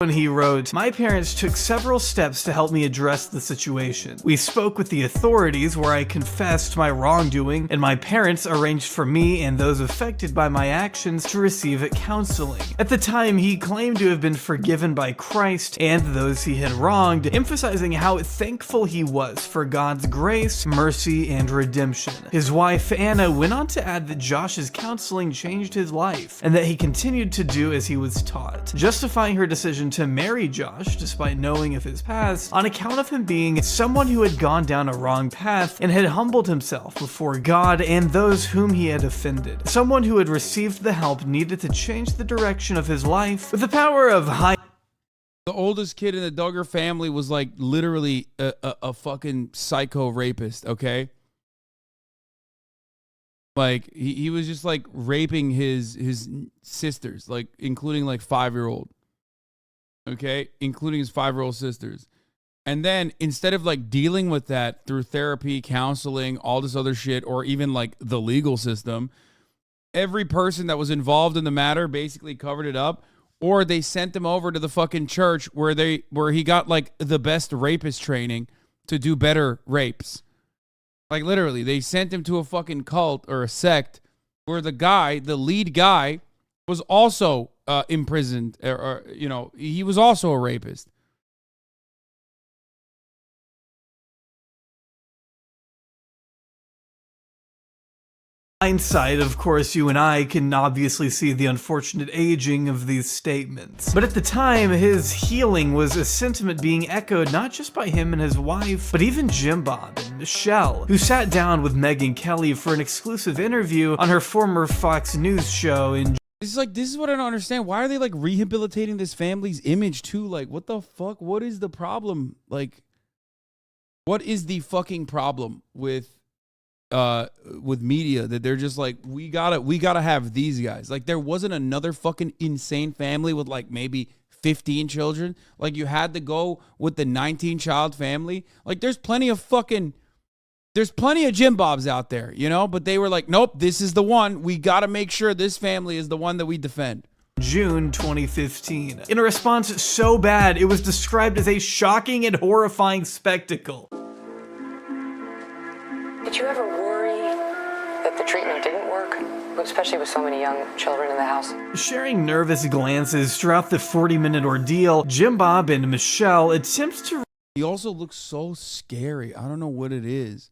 when he wrote, "My parents took several steps to help me address the situation. We spoke with the authorities where I confessed my wrongdoing, and my parents arranged for me and those affected by my actions to receive counseling. At the time, he claimed to have been forgiven by Christ and those he had wronged, emphasizing how thankful he was for God's grace, mercy, and redemption." His wife, Anna, went on to add that Josh's counseling changed his life, and that he continued to do as he was taught, justifying her decision to marry Josh despite knowing of his past on account of him being someone who had gone down a wrong path and had humbled himself before God and those whom he had offended. Someone who had received the help needed to change the direction of his life with the power of high. The oldest kid in the Duggar family was like literally a fucking psycho rapist, okay? Like he was just like raping his sisters, like including like 5-year-old. Okay? Including his 5-year-old sisters. And then instead of like dealing with that through therapy, counseling, all this other shit, or even like the legal system, every person that was involved in the matter basically covered it up, or they sent him over to the fucking church where he got like the best rapist training to do better rapes. Like literally, they sent him to a fucking cult or a sect where the lead guy was also imprisoned, or you know, he was also a rapist. Hindsight, of course, you and I can obviously see the unfortunate aging of these statements. But at the time, his healing was a sentiment being echoed not just by him and his wife, but even Jim Bob and Michelle, who sat down with Megyn Kelly for an exclusive interview on her former Fox News show in. This is what I don't understand. Why are they like rehabilitating this family's image too? Like, what the fuck? What is the problem? Like, what is the fucking problem with media that they're just like, we gotta have these guys? Like, there wasn't another fucking insane family with like maybe 15 children. Like, you had to go with the 19-child family. Like, there's plenty of Jim Bobs out there, you know, but they were like, nope, this is the one. We got to make sure this family is the one that we defend. June 2015. In a response so bad, it was described as a shocking and horrifying spectacle. Did you ever worry that the treatment didn't work, especially with so many young children in the house? Sharing nervous glances throughout the 40-minute ordeal, Jim Bob and Michelle attempts to. He also looks so scary. I don't know what it is.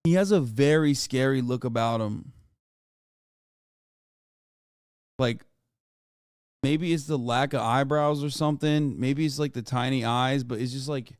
He has a very scary look about him. Like, maybe it's the lack of eyebrows or something. Maybe it's like the tiny eyes, but it's just like,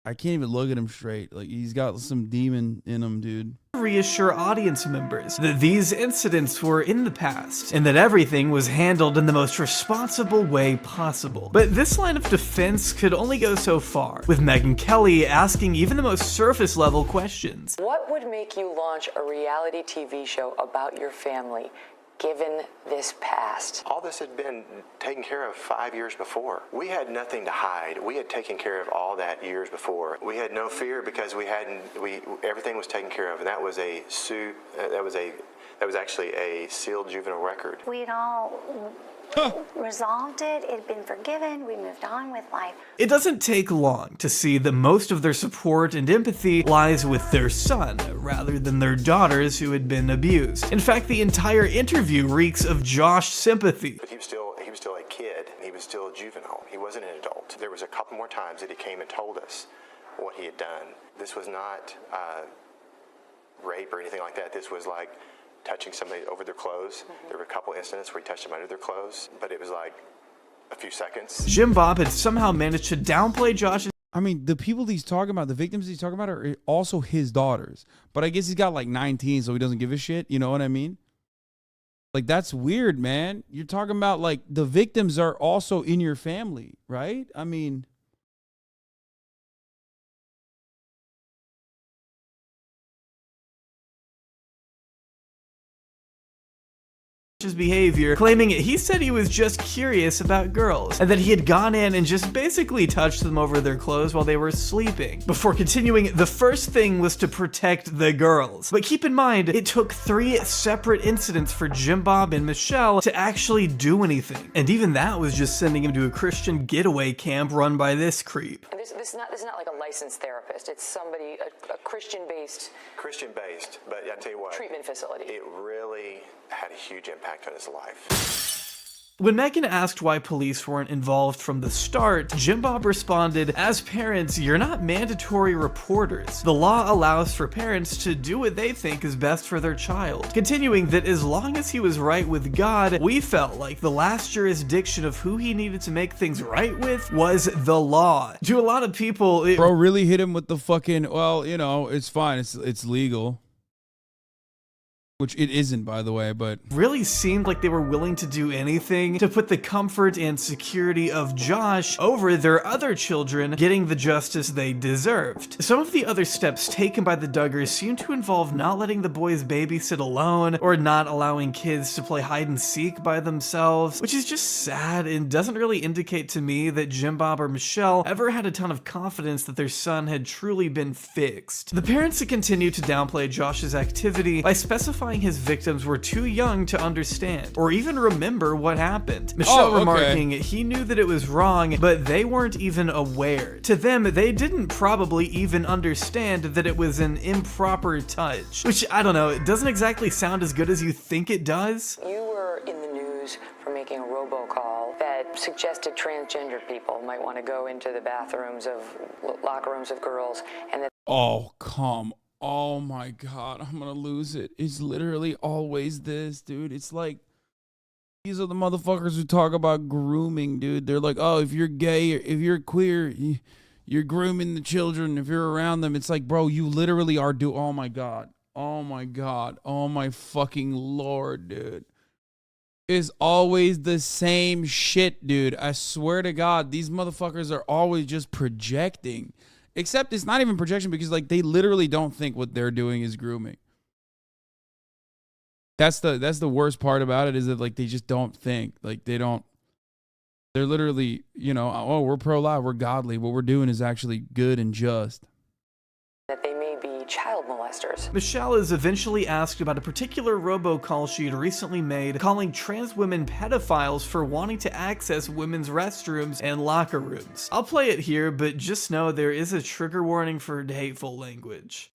I can't even look at him straight. Like, he's got some demon in him, dude. Reassure audience members that these incidents were in the past and that everything was handled in the most responsible way possible. But this line of defense could only go so far, with Megyn Kelly asking even the most surface level questions. What would make you launch a reality TV show about your family, given this past? All this had been taken care of 5 years before. We had nothing to hide. We had taken care of all that years before. We had no fear because everything was taken care of, and that was a That was actually a sealed juvenile record. We'd all resolved it. It had been forgiven. We moved on with life. It doesn't take long to see that most of their support and empathy lies with their son, rather than their daughters who had been abused. In fact, the entire interview reeks of Josh sympathy. But he was still a kid. He was still a juvenile. He wasn't an adult. There was a couple more times that he came and told us what he had done. This was not rape or anything like that. This was like touching somebody over their clothes. There were a couple incidents where he touched them under their clothes, but it was like a few seconds. Jim Bob had somehow managed to downplay Josh's... I mean, the people he's talking about, the victims he's talking about are also his daughters. But I guess he's got like 19, so he doesn't give a shit. You know what I mean? Like, that's weird, man. You're talking about, like, the victims are also in your family, right? I mean... his behavior, claiming he said he was just curious about girls, and that he had gone in and just basically touched them over their clothes while they were sleeping. Before continuing, the first thing was to protect the girls. But keep in mind, it took 3 separate incidents for Jim Bob and Michelle to actually do anything. And even that was just sending him to a Christian getaway camp run by this creep. And this is not like a licensed therapist. It's somebody, a Christian-based... Christian-based, but I tell you what. Treatment facility. It really had a huge impact on his life. When Megan asked why police weren't involved from the start, Jim Bob responded, "As parents, you're not mandatory reporters. The law allows for parents to do what they think is best for their child." Continuing that as long as he was right with God, we felt like the last jurisdiction of who he needed to make things right with was the law. To a lot of people, Bro really hit him with the fucking, well, you know, it's fine, it's legal. Which it isn't, by the way, but... really seemed like they were willing to do anything to put the comfort and security of Josh over their other children getting the justice they deserved. Some of the other steps taken by the Duggars seem to involve not letting the boys babysit alone, or not allowing kids to play hide and seek by themselves, which is just sad and doesn't really indicate to me that Jim Bob or Michelle ever had a ton of confidence that their son had truly been fixed. The parents had continued to downplay Josh's activity by specifying his victims were too young to understand or even remember what happened. Michelle remarking he knew that it was wrong, but they weren't even aware. To them, they didn't probably even understand that it was an improper touch. Which, I don't know, it doesn't exactly sound as good as you think it does. You were in the news for making a robocall that suggested transgender people might want to go into the locker rooms of girls, and that... Oh, come on. Oh my God, I'm gonna lose it. It's literally always this, dude. It's like, these are the motherfuckers who talk about grooming, dude. They're like, oh, if you're gay or if you're queer, you're grooming the children if you're around them. It's like, bro, you literally are oh my God. Oh my God. Oh my fucking Lord, dude. It's always the same shit, dude. I swear to God, these motherfuckers are always just projecting. Except it's not even projection because, like, they literally don't think what they're doing is grooming. That's the worst part about it, is that, like, they just don't think. Like, they're literally, you know, oh, we're pro-life, we're godly. What we're doing is actually good and just. That they may be child molesters. Michelle is eventually asked about a particular robocall she had recently made calling trans women pedophiles for wanting to access women's restrooms and locker rooms. I'll play it here, but just know there is a trigger warning for hateful language.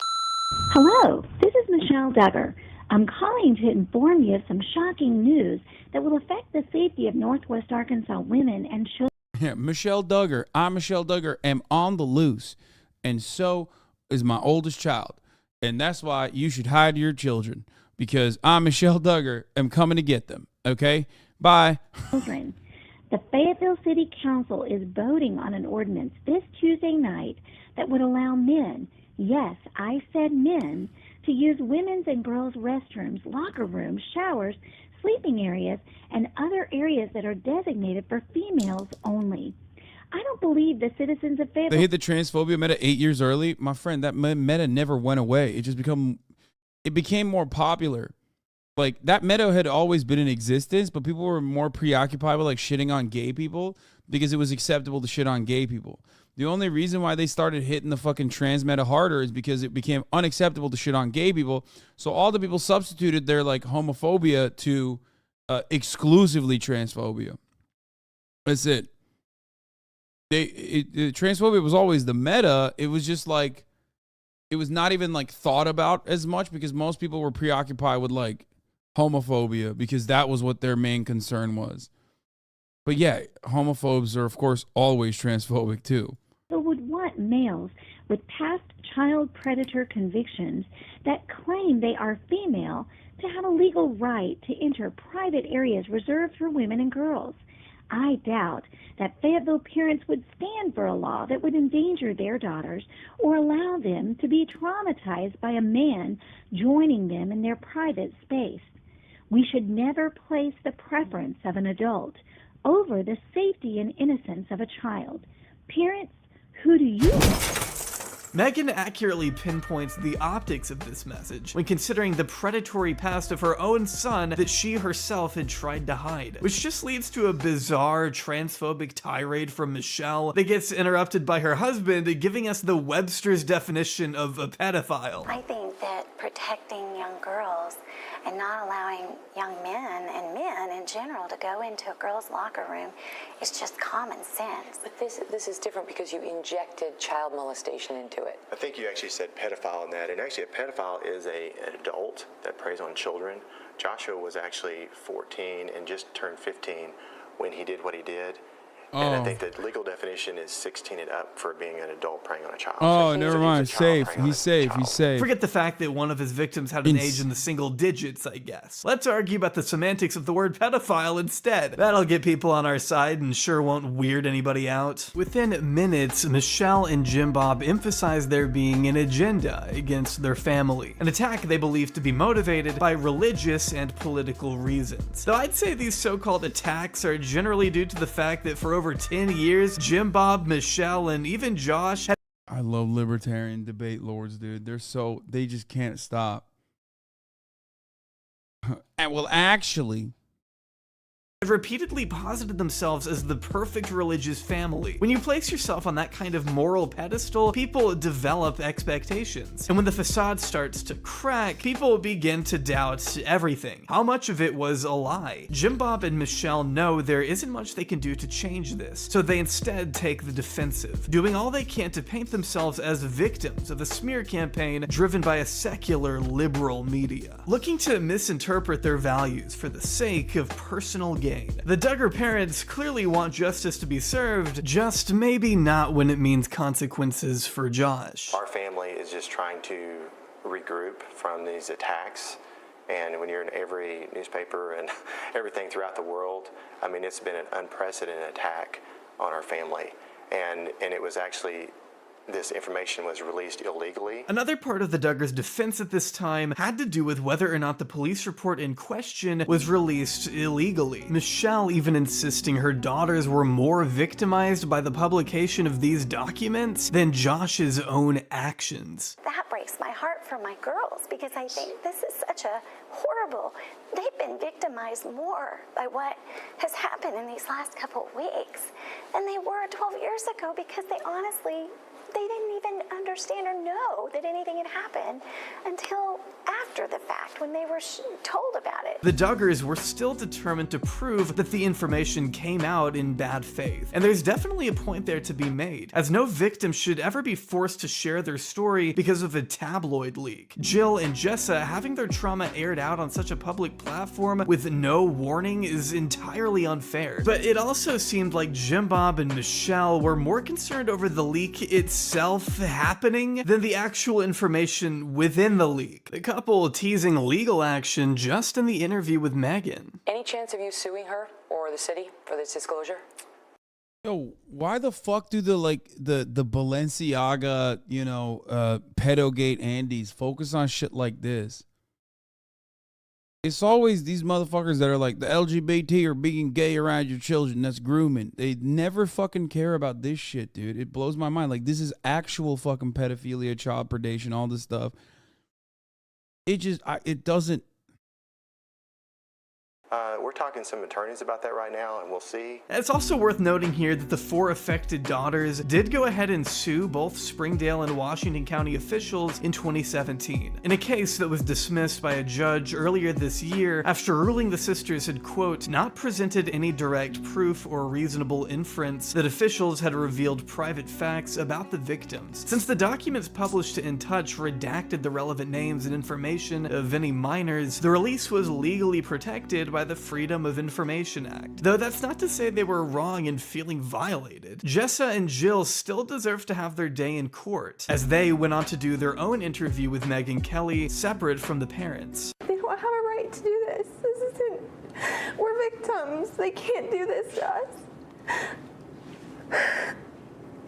Hello, this is Michelle Duggar. I'm calling to inform you of some shocking news that will affect the safety of Northwest Arkansas women and children. Yeah, Michelle Duggar. I'm Michelle Duggar, am on the loose, and so is my oldest child. And that's why you should hide your children, because I'm Michelle Duggar, am coming to get them. Okay? Bye. Children. The Fayetteville City Council is voting on an ordinance this Tuesday night that would allow men, yes, I said men, to use women's and girls' restrooms, locker rooms, showers, sleeping areas, and other areas that are designated for females only. I don't believe the citizens of Fayetteville... They hit the transphobia meta 8 years early. My friend, that meta never went away. It just became more popular. Like, that meta had always been in existence, but people were more preoccupied with, like, shitting on gay people because it was acceptable to shit on gay people. The only reason why they started hitting the fucking trans meta harder is because it became unacceptable to shit on gay people. So all the people substituted their, like, homophobia to exclusively transphobia. That's it. Transphobia was always the meta. It was just, like, it was not even, like, thought about as much because most people were preoccupied with, like, homophobia because that was what their main concern was. But yeah, homophobes are, of course, always transphobic too. Would want males with past child predator convictions that claim they are female to have a legal right to enter private areas reserved for women and girls. I doubt that Fayetteville parents would stand for a law that would endanger their daughters or allow them to be traumatized by a man joining them in their private space. We should never place the preference of an adult over the safety and innocence of a child. Parents, who do you? Megan accurately pinpoints the optics of this message when considering the predatory past of her own son that she herself had tried to hide, which just leads to a bizarre transphobic tirade from Michelle that gets interrupted by her husband giving us the Webster's definition of a pedophile. I think that protecting young girls and not allowing young men and men in general to go into a girl's locker room is just common sense. But this is different because you injected child molestation into it. I think you actually said pedophile in that, and actually a pedophile is an adult that preys on children. Joshua was actually 14 and just turned 15 when he did what he did. And I think the legal definition is 16 and up for being an adult preying on a child. Oh, never mind. Safe. He's safe. He's safe. Forget the fact that one of his victims had an age in the single digits, I guess. Let's argue about the semantics of the word pedophile instead. That'll get people on our side and sure won't weird anybody out. Within minutes, Michelle and Jim Bob emphasize there being an agenda against their family, an attack they believe to be motivated by religious and political reasons. Though I'd say these so-called attacks are generally due to the fact that for over 10 years, Jim Bob, Michelle, and even Josh had— I love libertarian debate lords, dude. They just can't stop. And well, actually, have repeatedly posited themselves as the perfect religious family. When you place yourself on that kind of moral pedestal, people develop expectations. And when the facade starts to crack, people begin to doubt everything. How much of it was a lie? Jim Bob and Michelle know there isn't much they can do to change this, so they instead take the defensive, doing all they can to paint themselves as victims of a smear campaign driven by a secular liberal media, looking to misinterpret their values for the sake of personal gain. The Duggar parents clearly want justice to be served, just maybe not when it means consequences for Josh. Our family is just trying to regroup from these attacks, and when you're in every newspaper and everything throughout the world, I mean, it's been an unprecedented attack on our family, and it was actually— this information was released illegally. Another part of the Duggars' defense at this time had to do with whether or not the police report in question was released illegally. Michelle even insisting her daughters were more victimized by the publication of these documents than Josh's own actions. That breaks my heart for my girls because I think this is such a horrible— they've been victimized more by what has happened in these last couple of weeks than they were 12 years ago because they didn't even understand or know that anything had happened until after the fact when they were told about it. The Duggars were still determined to prove that the information came out in bad faith. And there's definitely a point there to be made, as no victim should ever be forced to share their story because of a tabloid leak. Jill and Jessa having their trauma aired out on such a public platform with no warning is entirely unfair. But it also seemed like Jim Bob and Michelle were more concerned over the leak itself happening than the actual information within the leak. The couple teasing legal action just in the interview with Megan. Any chance of you suing her or the city for this disclosure? Yo, why the fuck do the Balenciaga, pedogate Andes focus on shit like this? It's always these motherfuckers that are like, the LGBT are being gay around your children. That's grooming. They never fucking care about this shit, dude. It blows my mind. Like, this is actual fucking pedophilia, child predation, all this stuff. It doesn't. We're talking some attorneys about that right now, and we'll see. It's also worth noting here that the 4 affected daughters did go ahead and sue both Springdale and Washington County officials in 2017, in a case that was dismissed by a judge earlier this year after ruling the sisters had, quote, not presented any direct proof or reasonable inference that officials had revealed private facts about the victims. Since the documents published to In Touch redacted the relevant names and information of any minors, the release was legally protected by the Freedom of Information Act. Though that's not to say they were wrong in feeling violated. Jessa and Jill still deserve to have their day in court, as they went on to do their own interview with Megyn Kelly, separate from the parents. They don't have a right to do this. This isn't, we're victims. They can't do this to us.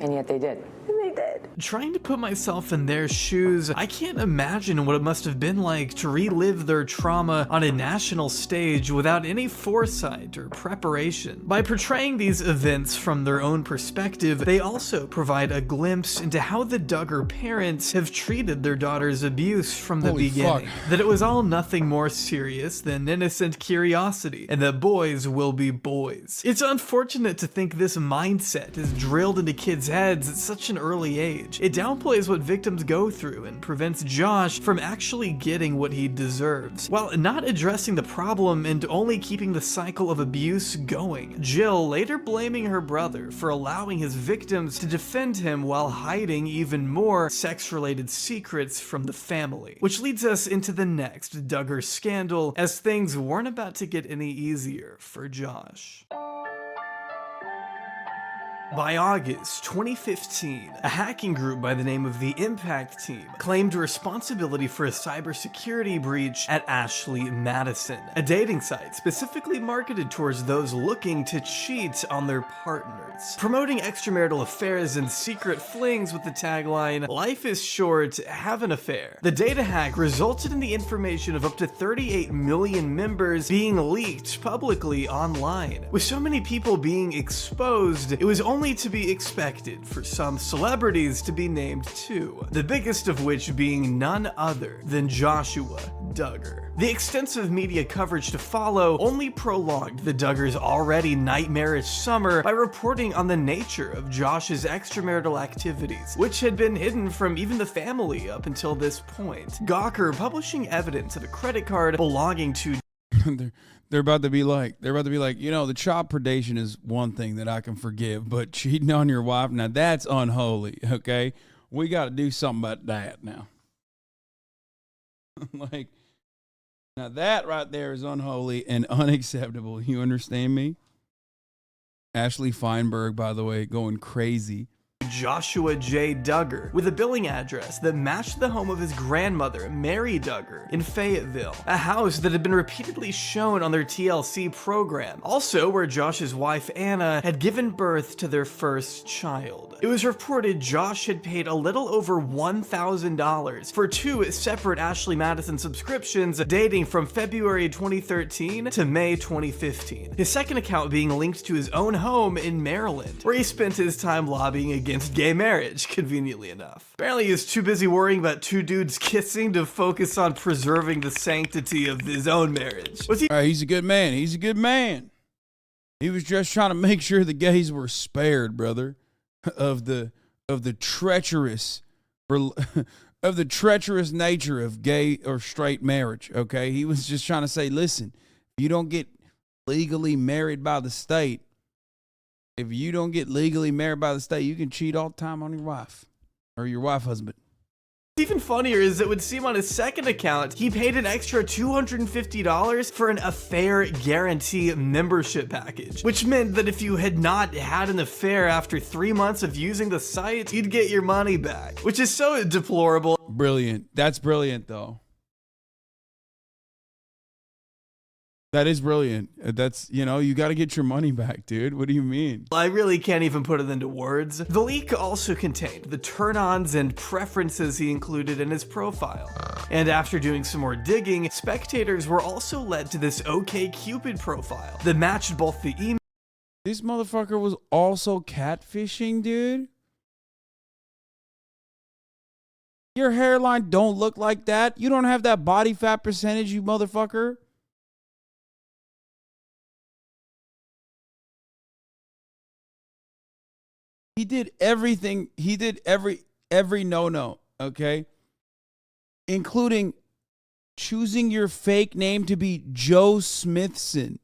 And yet they did. And they did. Trying to put myself in their shoes, I can't imagine what it must have been like to relive their trauma on a national stage without any foresight or preparation. By portraying these events from their own perspective, they also provide a glimpse into how the Duggar parents have treated their daughter's abuse from the beginning. That it was all nothing more serious than innocent curiosity, and that boys will be boys. It's unfortunate to think this mindset is drilled into kids' heads at such an early age. It downplays what victims go through and prevents Josh from actually getting what he deserves, while not addressing the problem and only keeping the cycle of abuse going. Jill later blaming her brother for allowing his victims to defend him while hiding even more sex-related secrets from the family. Which leads us into the next Duggar scandal, as things weren't about to get any easier for Josh. By August 2015, a hacking group by the name of the Impact Team claimed responsibility for a cybersecurity breach at Ashley Madison, a dating site specifically marketed towards those looking to cheat on their partners, promoting extramarital affairs and secret flings with the tagline, "Life is short, have an affair." The data hack resulted in the information of up to 38 million members being leaked publicly online. With so many people being exposed, it was only to be expected for some celebrities to be named too, the biggest of which being none other than Joshua Duggar. The extensive media coverage to follow only prolonged the Duggars' already nightmarish summer by reporting on the nature of Josh's extramarital activities, which had been hidden from even the family up until this point. Gawker publishing evidence of a credit card belonging to They're about to be like, you know, the child predation is one thing that I can forgive, but cheating on your wife, now that's unholy, okay? We got to do something about that now. Like, now that right there is unholy and unacceptable. You understand me? Ashley Feinberg, by the way, going crazy. Joshua J. Duggar, with a billing address that matched the home of his grandmother, Mary Duggar, in Fayetteville, a house that had been repeatedly shown on their TLC program, also where Josh's wife Anna had given birth to their first child. It was reported Josh had paid a little over $1,000 for 2 separate Ashley Madison subscriptions dating from February 2013 to May 2015, his second account being linked to his own home in Maryland, where he spent his time lobbying against gay marriage, conveniently enough. Apparently he was too busy worrying about 2 dudes kissing to focus on preserving the sanctity of his own marriage. He's a good man. He's a good man. He was just trying to make sure the gays were spared, brother, of the treacherous of the treacherous nature of gay or straight marriage, okay? He was just trying to say, listen, you don't get legally married by the state. If you don't get legally married by the state, you can cheat all the time on your wife or your wife husband. Even funnier is it would seem on his second account, he paid an extra $250 for an affair guarantee membership package, which meant that if you had not had an affair after 3 months of using the site, you'd get your money back, which is so deplorable. Brilliant. That's brilliant, though. That is brilliant. That's, you know, you got to get your money back, dude. What do you mean? I really can't even put it into words. The leak also contained the turn-ons and preferences he included in his profile. And after doing some more digging, spectators were also led to this OkCupid profile that matched both the email. This motherfucker was also catfishing, dude. Your hairline don't look like that. You don't have that body fat percentage, you motherfucker. He did everything. He did every no-no, okay? Including choosing your fake name to be Joe Smithson.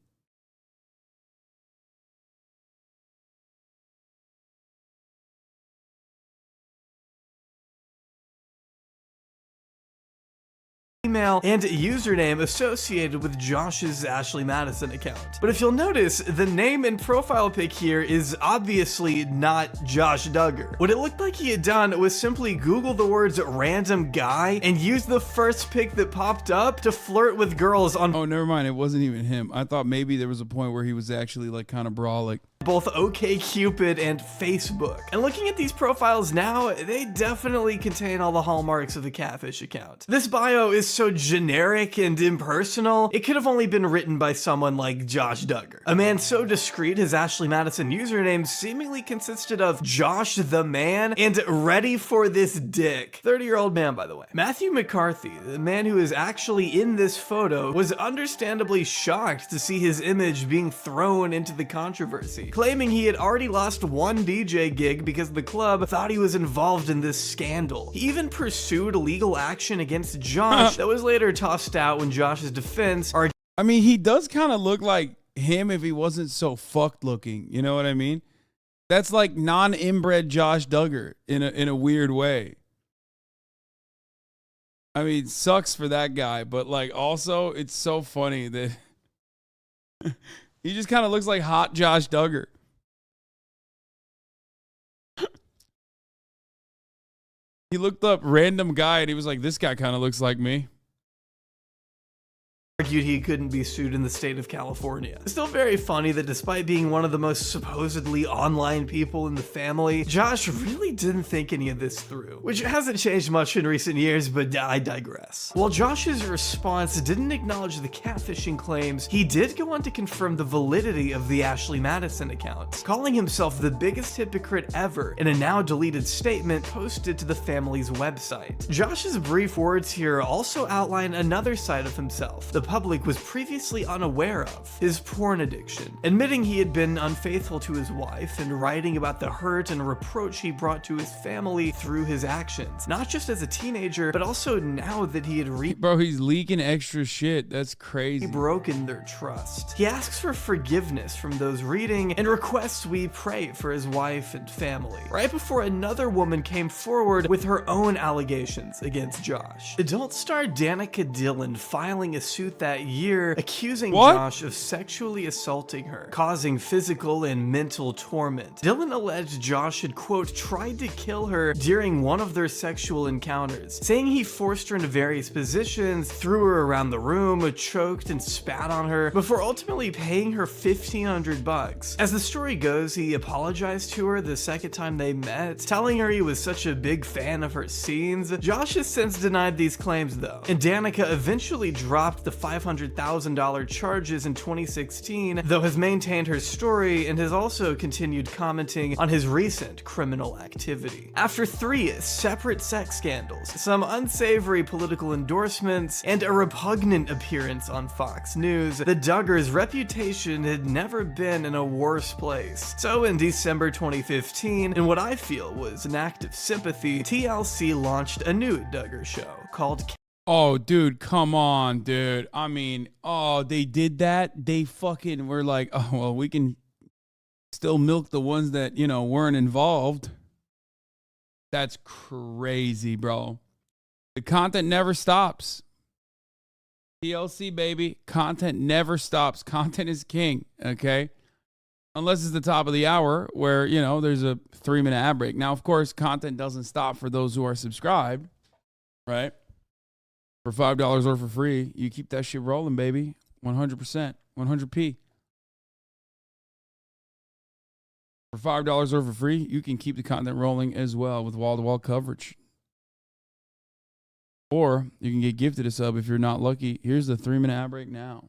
Email and username associated with Josh's Ashley Madison account. But if you'll notice, the name and profile pic here is obviously not Josh Duggar. What it looked like he had done was simply Google the words random guy and use the first pic that popped up to flirt with girls on— Oh, never mind. It wasn't even him. I thought maybe there was a point where he was actually like kind of brolic. Both OkCupid and Facebook. And looking at these profiles now, they definitely contain all the hallmarks of a catfish account. This bio is so generic and impersonal, it could have only been written by someone like Josh Duggar. A man so discreet, his Ashley Madison username seemingly consisted of Josh the Man and Ready for This Dick. 30-year-old man, by the way. Matthew McCarthy, the man who is actually in this photo, was understandably shocked to see his image being thrown into the controversy, claiming he had already lost one DJ gig because the club thought he was involved in this scandal. He even pursued legal action against Josh that was later tossed out when Josh's defense argued— I mean, he does kind of look like him if he wasn't so fucked looking. You know what I mean? That's like non-inbred Josh Duggar in a weird way. I mean, sucks for that guy, but like also it's so funny that he just kind of looks like hot Josh Duggar. He looked up random guy and he was like, this guy kind of looks like me. Argued he couldn't be sued in the state of California. It's still very funny that despite being one of the most supposedly online people in the family, Josh really didn't think any of this through, which hasn't changed much in recent years, but I digress. While Josh's response didn't acknowledge the catfishing claims, he did go on to confirm the validity of the Ashley Madison account, calling himself the biggest hypocrite ever in a now deleted statement posted to the family's website. Josh's brief words here also outline another side of himself the public was previously unaware of, his porn addiction, admitting he had been unfaithful to his wife and writing about the hurt and reproach he brought to his family through his actions, not just as a teenager, but also now that he had Bro, he's leaking extra shit. That's crazy. broken their trust. He asks for forgiveness from those reading and requests we pray for his wife and family, right before another woman came forward with her own allegations against Josh. Adult star Danica Dillon filing a suit that year accusing Josh of sexually assaulting her, causing physical and mental torment. Dillon alleged Josh had, quote, tried to kill her during one of their sexual encounters, saying he forced her into various positions, threw her around the room, choked and spat on her, before ultimately paying her $1,500. As the story goes, he apologized to her the second time they met, telling her he was such a big fan of her scenes. Josh has since denied these claims though, and Danica eventually dropped the $500,000 charges in 2016, though has maintained her story and has also continued commenting on his recent criminal activity. After 3 separate sex scandals, some unsavory political endorsements, and a repugnant appearance on Fox News, the Duggars' reputation had never been in a worse place. So in December 2015, in what I feel was an act of sympathy, TLC launched a new Duggar show called— Oh, dude, come on, dude. I mean, oh, they did that. They fucking were like, oh, well, we can still milk the ones that, you know, weren't involved. That's crazy, bro. The content never stops. TLC, baby. Content never stops. Content is king, okay? Unless it's the top of the hour where, you know, there's a 3-minute ad break. Now, of course, content doesn't stop for those who are subscribed, right? For $5 or for free, you keep that shit rolling, baby. 100%, 100p. For $5 or for free, you can keep the content rolling as well with wall-to-wall coverage. Or you can get gifted a sub if you're not lucky. Here's the 3-minute ad break now.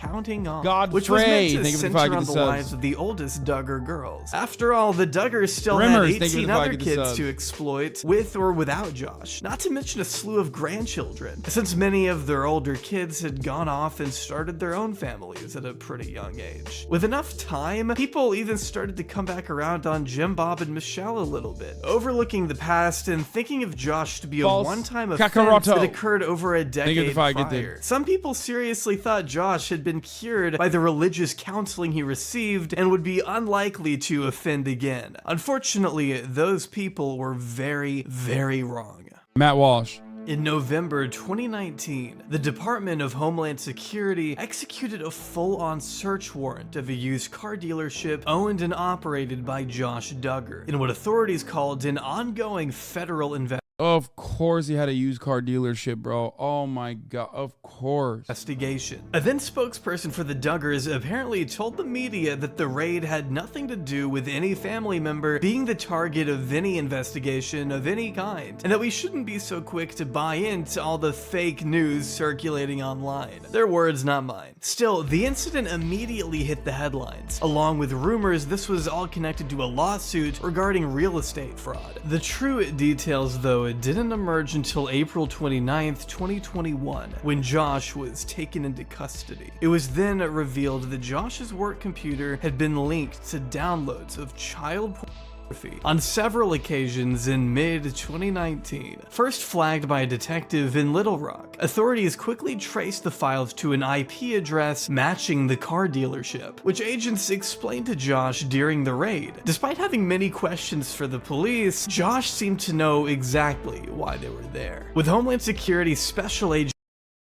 Counting On, Godfrey. which was meant to Thank you for the center 5 on the subs. lives of the oldest Duggar girls. After all, the Duggars still Rimmers, had thank you for 18 the 5 other get the kids subs. to exploit with or without Josh, not to mention a slew of grandchildren, since many of their older kids had gone off and started their own families at a pretty young age. With enough time, people even started to come back around on Jim Bob and Michelle a little bit, overlooking the past and thinking of Josh to be a False one-time offense Kakaroto. that occurred over a Thank you for decade the 5 get prior. the- Some people seriously thought Josh had been cured by the religious counseling he received and would be unlikely to offend again. Unfortunately, those people were very, very wrong. Matt Walsh. In November 2019, the Department of Homeland Security executed a full-on search warrant of a used car dealership owned and operated by Josh Duggar, in what authorities called an ongoing federal investigation. Of course he had a used car dealership, bro. Oh my god, of course. A then spokesperson for the Duggars apparently told the media that the raid had nothing to do with any family member being the target of any investigation of any kind, and that we shouldn't be so quick to buy into all the fake news circulating online. Their words, not mine. Still, the incident immediately hit the headlines, along with rumors this was all connected to a lawsuit regarding real estate fraud. The true details, though, it didn't emerge until April 29th, 2021, when Josh was taken into custody. It was then revealed that Josh's work computer had been linked to downloads of child pornography on several occasions in mid-2019. First flagged by a detective in Little Rock, authorities quickly traced the files to an IP address matching the car dealership, which agents explained to Josh during the raid. Despite having many questions for the police, Josh seemed to know exactly why they were there. With Homeland Security Special Agent...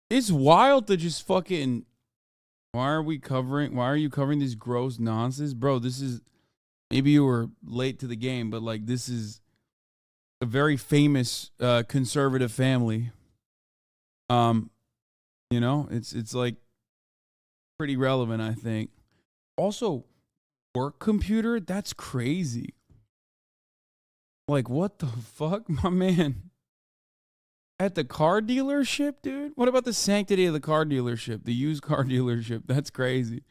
It's wild to just fucking... Why are you covering this gross nonsense? Bro, this is... Maybe you were late to the game, but like this is a very famous conservative family. You know, it's like pretty relevant, I think. Also, work computer, that's crazy. Like, what the fuck, my man? At the car dealership, dude? What about the sanctity of the car dealership? The used car dealership? That's crazy.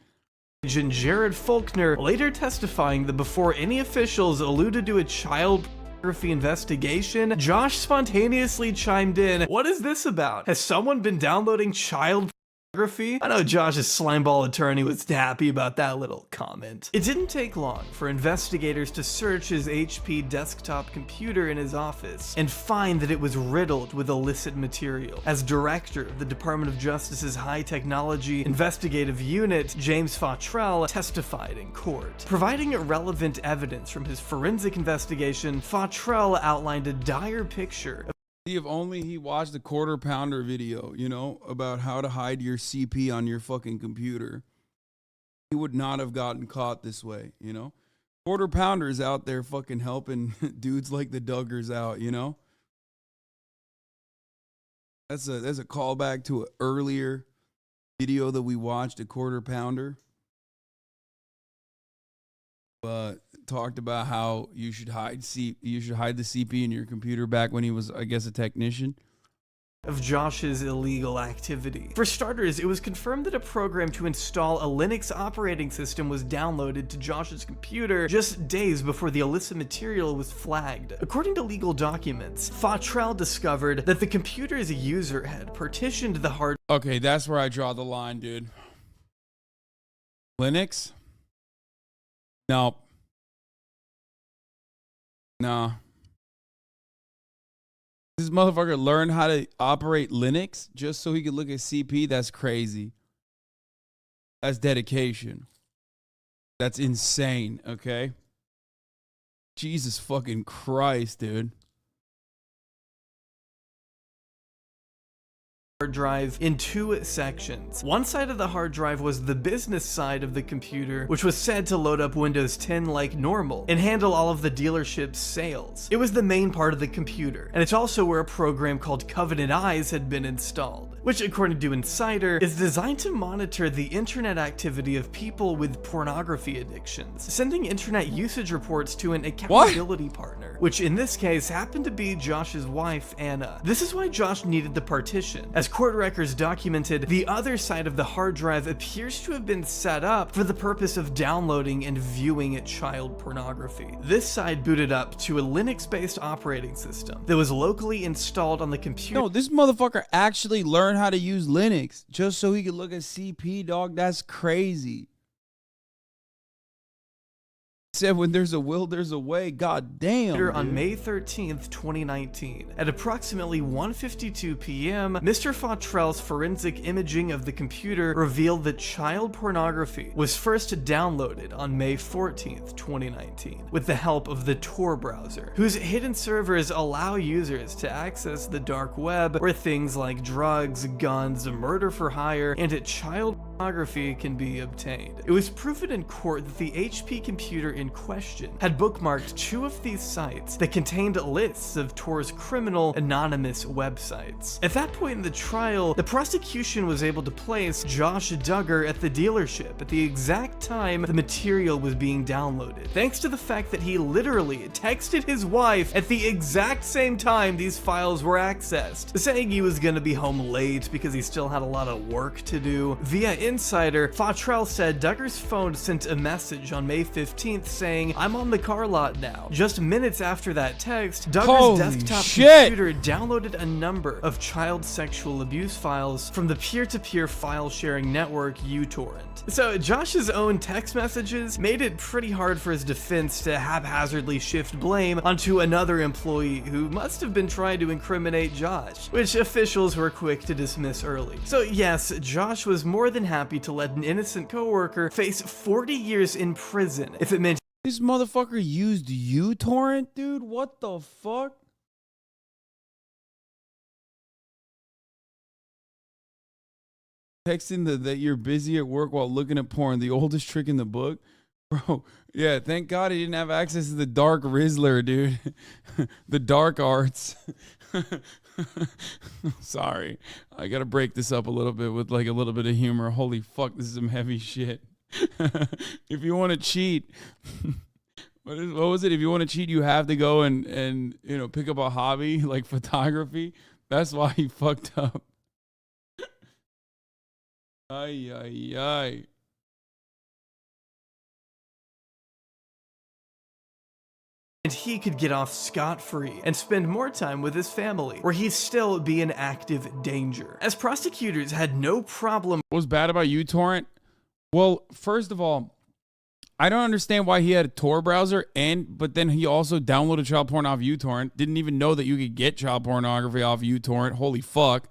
Agent Jared Faulkner later testifying that before any officials alluded to a child pornography investigation, Josh spontaneously chimed in, "What is this about? Has someone been downloading child pornography?" I know Josh's slimeball attorney was happy about that little comment. It didn't take long for investigators to search his HP desktop computer in his office and find that it was riddled with illicit material. As director of the Department of Justice's High Technology Investigative Unit, James Fautrell testified in court. Providing relevant evidence from his forensic investigation, Fautrell outlined a dire picture of... If only he watched the Quarter Pounder video, you know, about how to hide your CP on your fucking computer. He would not have gotten caught this way, you know? Quarter Pounder is out there fucking helping dudes like the Duggars out, you know? That's a callback to an earlier video that we watched, a Quarter Pounder. But talked about how you should hide the CP in your computer back when he was, I guess, a technician. Of Josh's illegal activity. For starters, it was confirmed that a program to install a Linux operating system was downloaded to Josh's computer just days before the illicit material was flagged. According to legal documents, Fautrell discovered that the computer's user had partitioned the hard... Okay, that's where I draw the line, dude. Linux? No. Nah. This motherfucker learned how to operate Linux just so he could look at CP? That's crazy. That's dedication. That's insane, okay? Jesus fucking Christ, dude. Hard drive in two sections. One side of the hard drive was the business side of the computer, which was said to load up Windows 10 like normal and handle all of the dealership's sales. It was the main part of the computer, and it's also where a program called Covenant Eyes had been installed, which, according to Insider, is designed to monitor the internet activity of people with pornography addictions, sending internet usage reports to an accountability partner, which in this case happened to be Josh's wife, Anna. This is why Josh needed the partition, as court records documented, the other side of the hard drive appears to have been set up for the purpose of downloading and viewing child pornography. This side booted up to a Linux-based operating system that was locally installed on the computer. No, this motherfucker actually learned how to use Linux just so he could look at CP, dog. That's crazy. Said when there's a will, there's a way. God damn. On May 13th, 2019, at approximately 1:52 p.m., Mr. Fautrell's forensic imaging of the computer revealed that child pornography was first downloaded on May 14th, 2019, with the help of the Tor browser, whose hidden servers allow users to access the dark web where things like drugs, guns, murder for hire, and child pornography can be obtained. It was proven in court that the HP computer in question had bookmarked 2 of these sites that contained lists of Tor's criminal anonymous websites. At that point in the trial, the prosecution was able to place Josh Duggar at the dealership at the exact time the material was being downloaded, thanks to the fact that he literally texted his wife at the exact same time these files were accessed, saying he was gonna be home late because he still had a lot of work to do. Via Insider, Fautrell said Duggar's phone sent a message on May 15th saying, "I'm on the car lot now." Just minutes after that text, Duggar's desktop computer downloaded a number of child sexual abuse files from the peer-to-peer file sharing network uTorrent. So Josh's own text messages made it pretty hard for his defense to haphazardly shift blame onto another employee who must have been trying to incriminate Josh, which officials were quick to dismiss early. So yes, Josh was more than happy to let an innocent coworker face 40 years in prison if it meant this motherfucker used uTorrent, dude? What the fuck? Texting that you're busy at work while looking at porn, the oldest trick in the book? Bro, yeah, thank God he didn't have access to the dark Rizzler, dude. The dark arts. Sorry. I gotta break this up a little bit with like a little bit of humor. Holy fuck, this is some heavy shit. If you want to cheat, what was it? If you want to cheat, you have to go and you know, pick up a hobby like photography. That's why he fucked up. Ay, ay, ay. And he could get off scot-free and spend more time with his family, where he'd still be in active danger. As prosecutors had no problem. What was bad about uTorrent? Well, first of all, I don't understand why he had a Tor browser, but then he also downloaded child porn off uTorrent. Didn't even know that you could get child pornography off uTorrent. Holy fuck.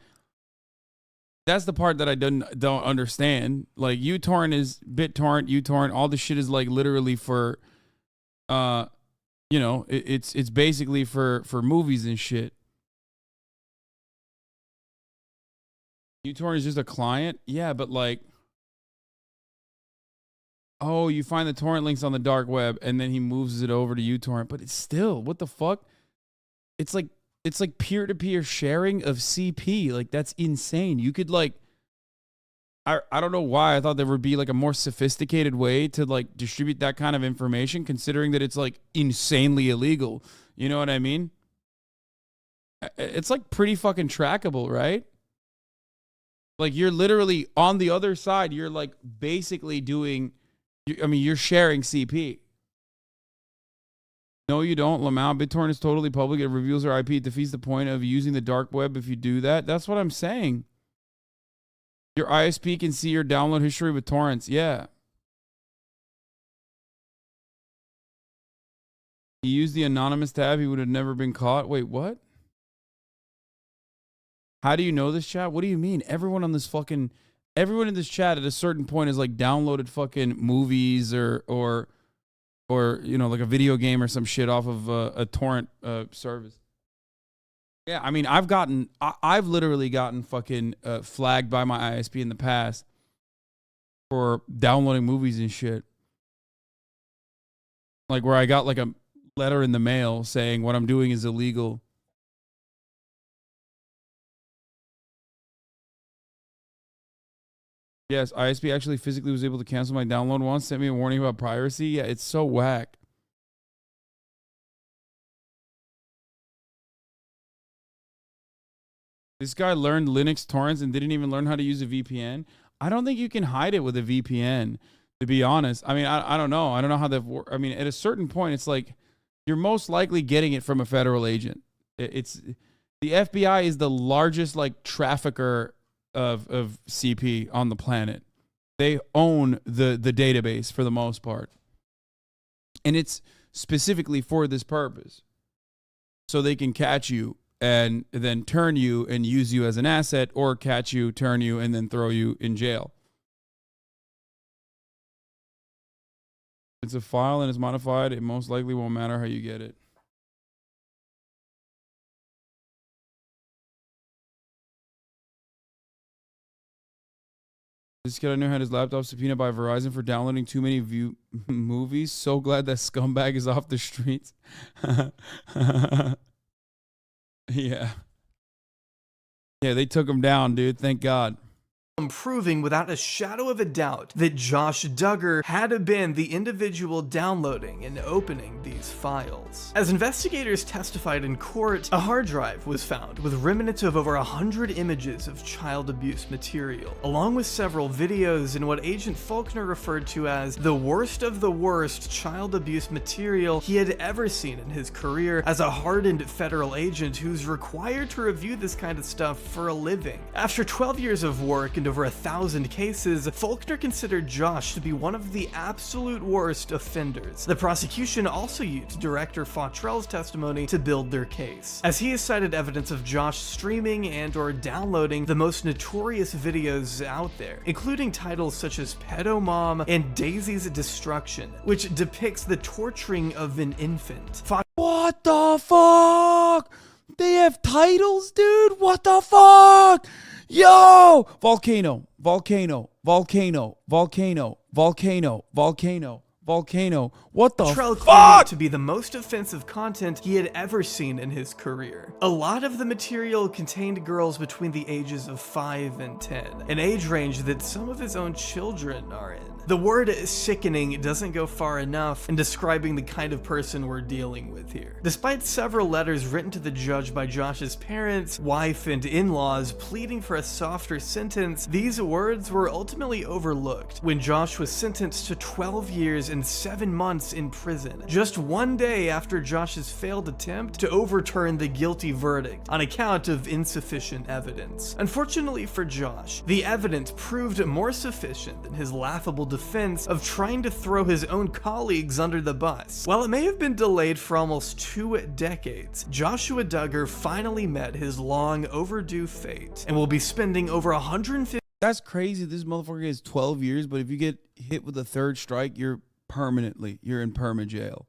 That's the part that I don't understand. Like, uTorrent is BitTorrent, uTorrent, all this shit is like literally for you know, it's basically for movies and shit. uTorrent is just a client? Yeah, but like, oh, you find the torrent links on the dark web and then he moves it over to uTorrent, but it's still, what the fuck? It's like peer-to-peer sharing of CP. Like, that's insane. You could like, I don't know why I thought there would be like a more sophisticated way to like distribute that kind of information, considering that it's like insanely illegal. You know what I mean? It's like pretty fucking trackable, right? Like, you're literally on the other side. You're like basically doing, I mean, you're sharing CP. No, you don't. Lamau, BitTorrent is totally public. It reveals our IP. It defeats the point of using the dark web if you do that. That's what I'm saying. Your ISP can see your download history with torrents. Yeah. He used the anonymous tab. He would have never been caught. Wait, what? How do you know this, chat? What do you mean? Everyone in this chat at a certain point has like downloaded fucking movies or you know, like a video game or some shit off of a torrent service. Yeah, I mean, I've literally gotten fucking flagged by my ISP in the past for downloading movies and shit. Like, where I got like a letter in the mail saying what I'm doing is illegal. Yes, ISP actually physically was able to cancel my download once, sent me a warning about piracy. Yeah, it's so whack. This guy learned Linux torrents and didn't even learn how to use a VPN. I don't think you can hide it with a VPN, to be honest. I mean, I don't know. I don't know how that works. I mean, at a certain point, it's like you're most likely getting it from a federal agent. It's the FBI is the largest like trafficker of CP on the planet. They own the database for the most part. And it's specifically for this purpose. So they can catch you and then turn you and use you as an asset, or catch you, turn you, and then throw you in jail. It's a file and it's modified. It most likely won't matter how you get it. This kid I knew had his laptop subpoenaed by Verizon for downloading too many movies. So glad that scumbag is off the streets. Yeah. Yeah, they took him down, dude. Thank God. Proving without a shadow of a doubt that Josh Duggar had been the individual downloading and opening these files. As investigators testified in court, a hard drive was found with remnants of over 100 images of child abuse material, along with several videos in what Agent Faulkner referred to as the worst of the worst child abuse material he had ever seen in his career as a hardened federal agent who's required to review this kind of stuff for a living. After 12 years of work and over 1,000 cases, Faulkner considered Josh to be one of the absolute worst offenders. The prosecution also used Director Fautrell's testimony to build their case, as he has cited evidence of Josh streaming and or downloading the most notorious videos out there, including titles such as Pedo Mom and Daisy's Destruction, which depicts the torturing of an infant. What the fuck? They have titles, dude? What the fuck? Yo! Volcano, volcano, volcano, volcano, volcano, volcano, volcano. What the fuck? To be the most offensive content he had ever seen in his career. A lot of the material contained girls between the ages of 5 and 10, an age range that some of his own children are in. The word sickening doesn't go far enough in describing the kind of person we're dealing with here. Despite several letters written to the judge by Josh's parents, wife, and in-laws pleading for a softer sentence, these words were ultimately overlooked when Josh was sentenced to 12 years and 7 months in prison, just one day after Josh's failed attempt to overturn the guilty verdict on account of insufficient evidence. Unfortunately for Josh, the evidence proved more sufficient than his laughable defense of trying to throw his own colleagues under the bus. While it may have been delayed for almost 2 decades, Joshua Duggar finally met his long overdue fate and will be spending over 150. That's crazy. This motherfucker gets 12 years, but if you get hit with a third strike, you're in perma jail.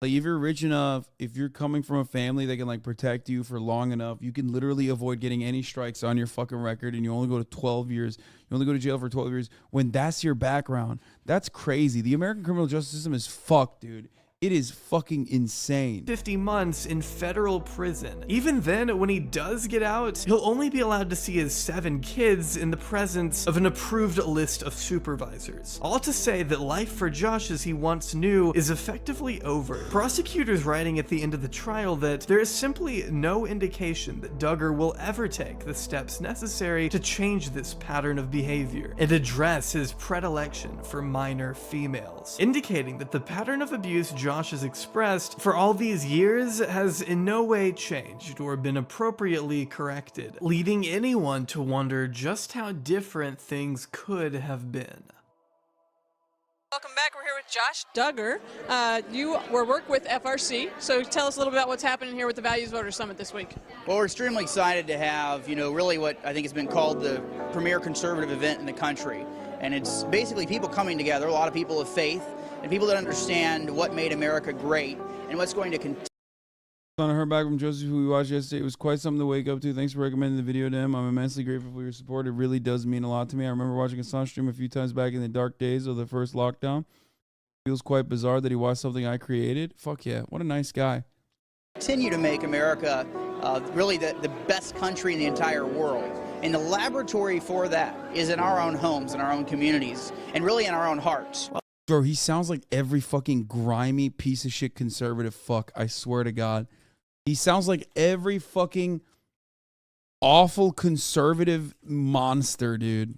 Like, if you're rich enough, if you're coming from a family that can like protect you for long enough, you can literally avoid getting any strikes on your fucking record, and you only go to 12 years. You only go to jail for 12 years when that's your background. That's crazy. The American criminal justice system is fucked, dude. It is fucking insane. 50 months in federal prison. Even then, when he does get out, he'll only be allowed to see his 7 kids in the presence of an approved list of supervisors. All to say that life for Josh as he once knew is effectively over. Prosecutors writing at the end of the trial that there is simply no indication that Duggar will ever take the steps necessary to change this pattern of behavior and address his predilection for minor females, indicating that the pattern of abuse Josh has expressed for all these years has in no way changed or been appropriately corrected, leading anyone to wonder just how different things could have been. Welcome back. We're here with Josh Duggar. You were work with FRC, so tell us a little bit about what's happening here with the Values Voter Summit this week. Well, we're extremely excited to have, really what I think has been called the premier conservative event in the country. And it's basically people coming together, a lot of people of faith, and people that understand what made America great and what's going to continue. I heard back from Joseph, who we watched yesterday. It was quite something to wake up to. Thanks for recommending the video to him. I'm immensely grateful for your support. It really does mean a lot to me. I remember watching Hassan stream a few times back in the dark days of the first lockdown. It feels quite bizarre that he watched something I created. Fuck yeah, what a nice guy. Continue to make America really the best country in the entire world. And the laboratory for that is in our own homes, in our own communities, and really in our own hearts. Bro, he sounds like every fucking grimy piece of shit conservative fuck. I swear to God. He sounds like every fucking awful conservative monster, dude.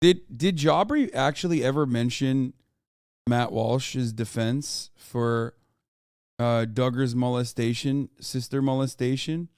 Did Jabri actually ever mention Matt Walsh's defense for Duggars molestation, sister molestation?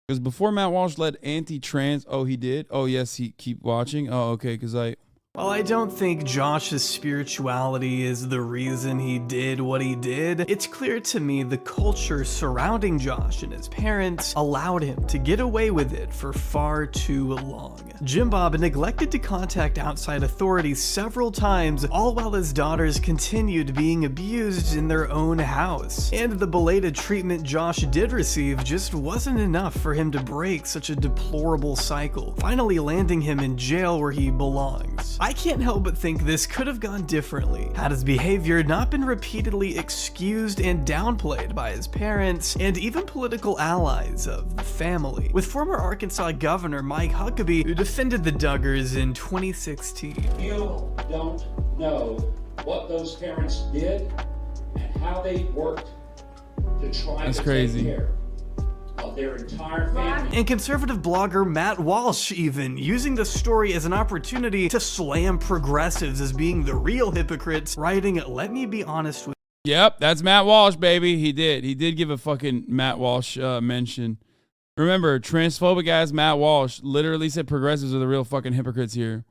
Because before Matt Walsh led anti-trans, oh, he did? Oh, yes, he keep watching? Oh, okay, because While I don't think Josh's spirituality is the reason he did what he did, it's clear to me the culture surrounding Josh and his parents allowed him to get away with it for far too long. Jim Bob neglected to contact outside authorities several times, all while his daughters continued being abused in their own house. And the belated treatment Josh did receive just wasn't enough for him to break such a deplorable cycle, finally landing him in jail where he belongs. I can't help but think this could have gone differently had his behavior not been repeatedly excused and downplayed by his parents and even political allies of the family, with former Arkansas Governor Mike Huckabee, who defended the Duggars in 2016. You don't know what those parents did and how they worked to try to take care of their entire family. And conservative blogger Matt Walsh even using the story as an opportunity to slam progressives as being the real hypocrites, writing, "Let me be honest with you." Yep, that's Matt Walsh, baby. He did give a fucking Matt Walsh mention. Remember, transphobic ass Matt Walsh literally said progressives are the real fucking hypocrites here.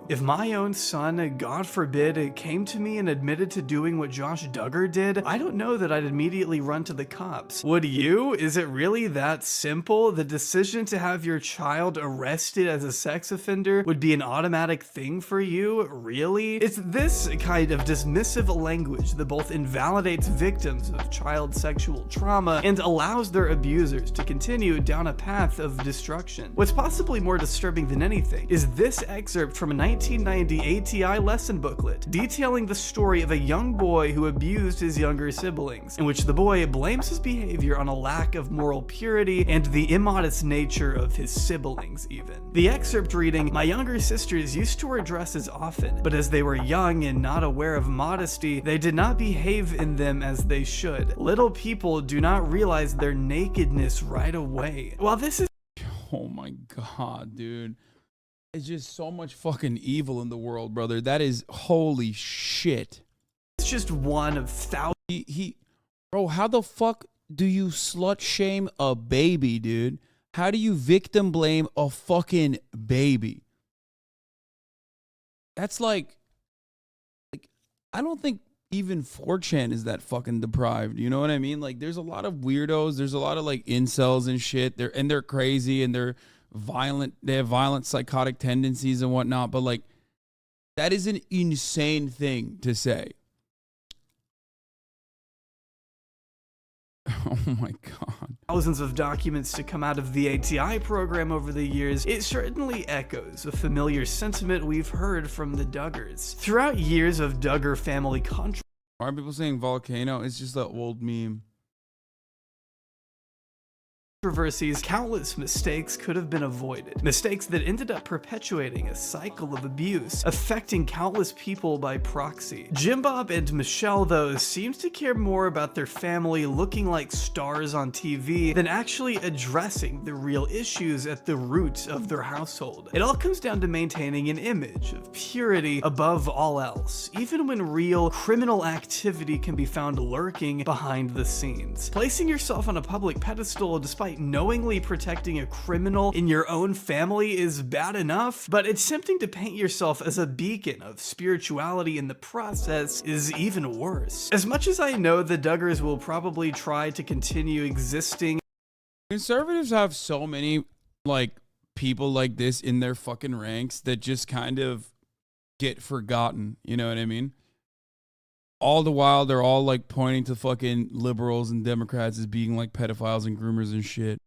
If my own son, God forbid, came to me and admitted to doing what Josh Duggar did, I don't know that I'd immediately run to the cops. Would you? Is it really that simple? The decision to have your child arrested as a sex offender would be an automatic thing for you? Really? It's this kind of dismissive language that both invalidates victims of child sexual trauma and allows their abusers to continue down a path of destruction. What's possibly more disturbing than anything is this excerpt from a 1990 ATI lesson booklet detailing the story of a young boy who abused his younger siblings, in which the boy blames his behavior on a lack of moral purity and the immodest nature of his siblings even. The excerpt reading, "My younger sisters used to wear dresses often, but as they were young and not aware of modesty, they did not behave in them as they should. Little people do not realize their nakedness right away." While this is... Oh my God, dude. It's just so much fucking evil in the world, brother. That is holy shit. It's just one of thousands. Bro, how the fuck do you slut shame a baby, dude? How do you victim blame a fucking baby? That's like I don't think even 4chan is that fucking deprived. You know what I mean? Like, there's a lot of weirdos. There's a lot of like incels and shit. They're crazy and they're violent. They have violent psychotic tendencies and whatnot. But like, that is an insane thing to say. Oh my God. Thousands of documents to come out of the ATI program over the years, it certainly echoes a familiar sentiment we've heard from the Duggars. Throughout years of Duggar family controversy. Why are people saying volcano? It's just that old meme. Countless mistakes could have been avoided. Mistakes that ended up perpetuating a cycle of abuse, affecting countless people by proxy. Jim Bob and Michelle, though, seems to care more about their family looking like stars on TV than actually addressing the real issues at the root of their household. It all comes down to maintaining an image of purity above all else, even when real criminal activity can be found lurking behind the scenes. Placing yourself on a public pedestal despite knowingly protecting a criminal in your own family is bad enough, but attempting to paint yourself as a beacon of spirituality in the process is even worse. As much as I know the Duggars will probably try to continue existing, conservatives have so many like people like this in their fucking ranks that just kind of get forgotten. You know what I mean? All the while, they're all like pointing to fucking liberals and Democrats as being like pedophiles and groomers and shit.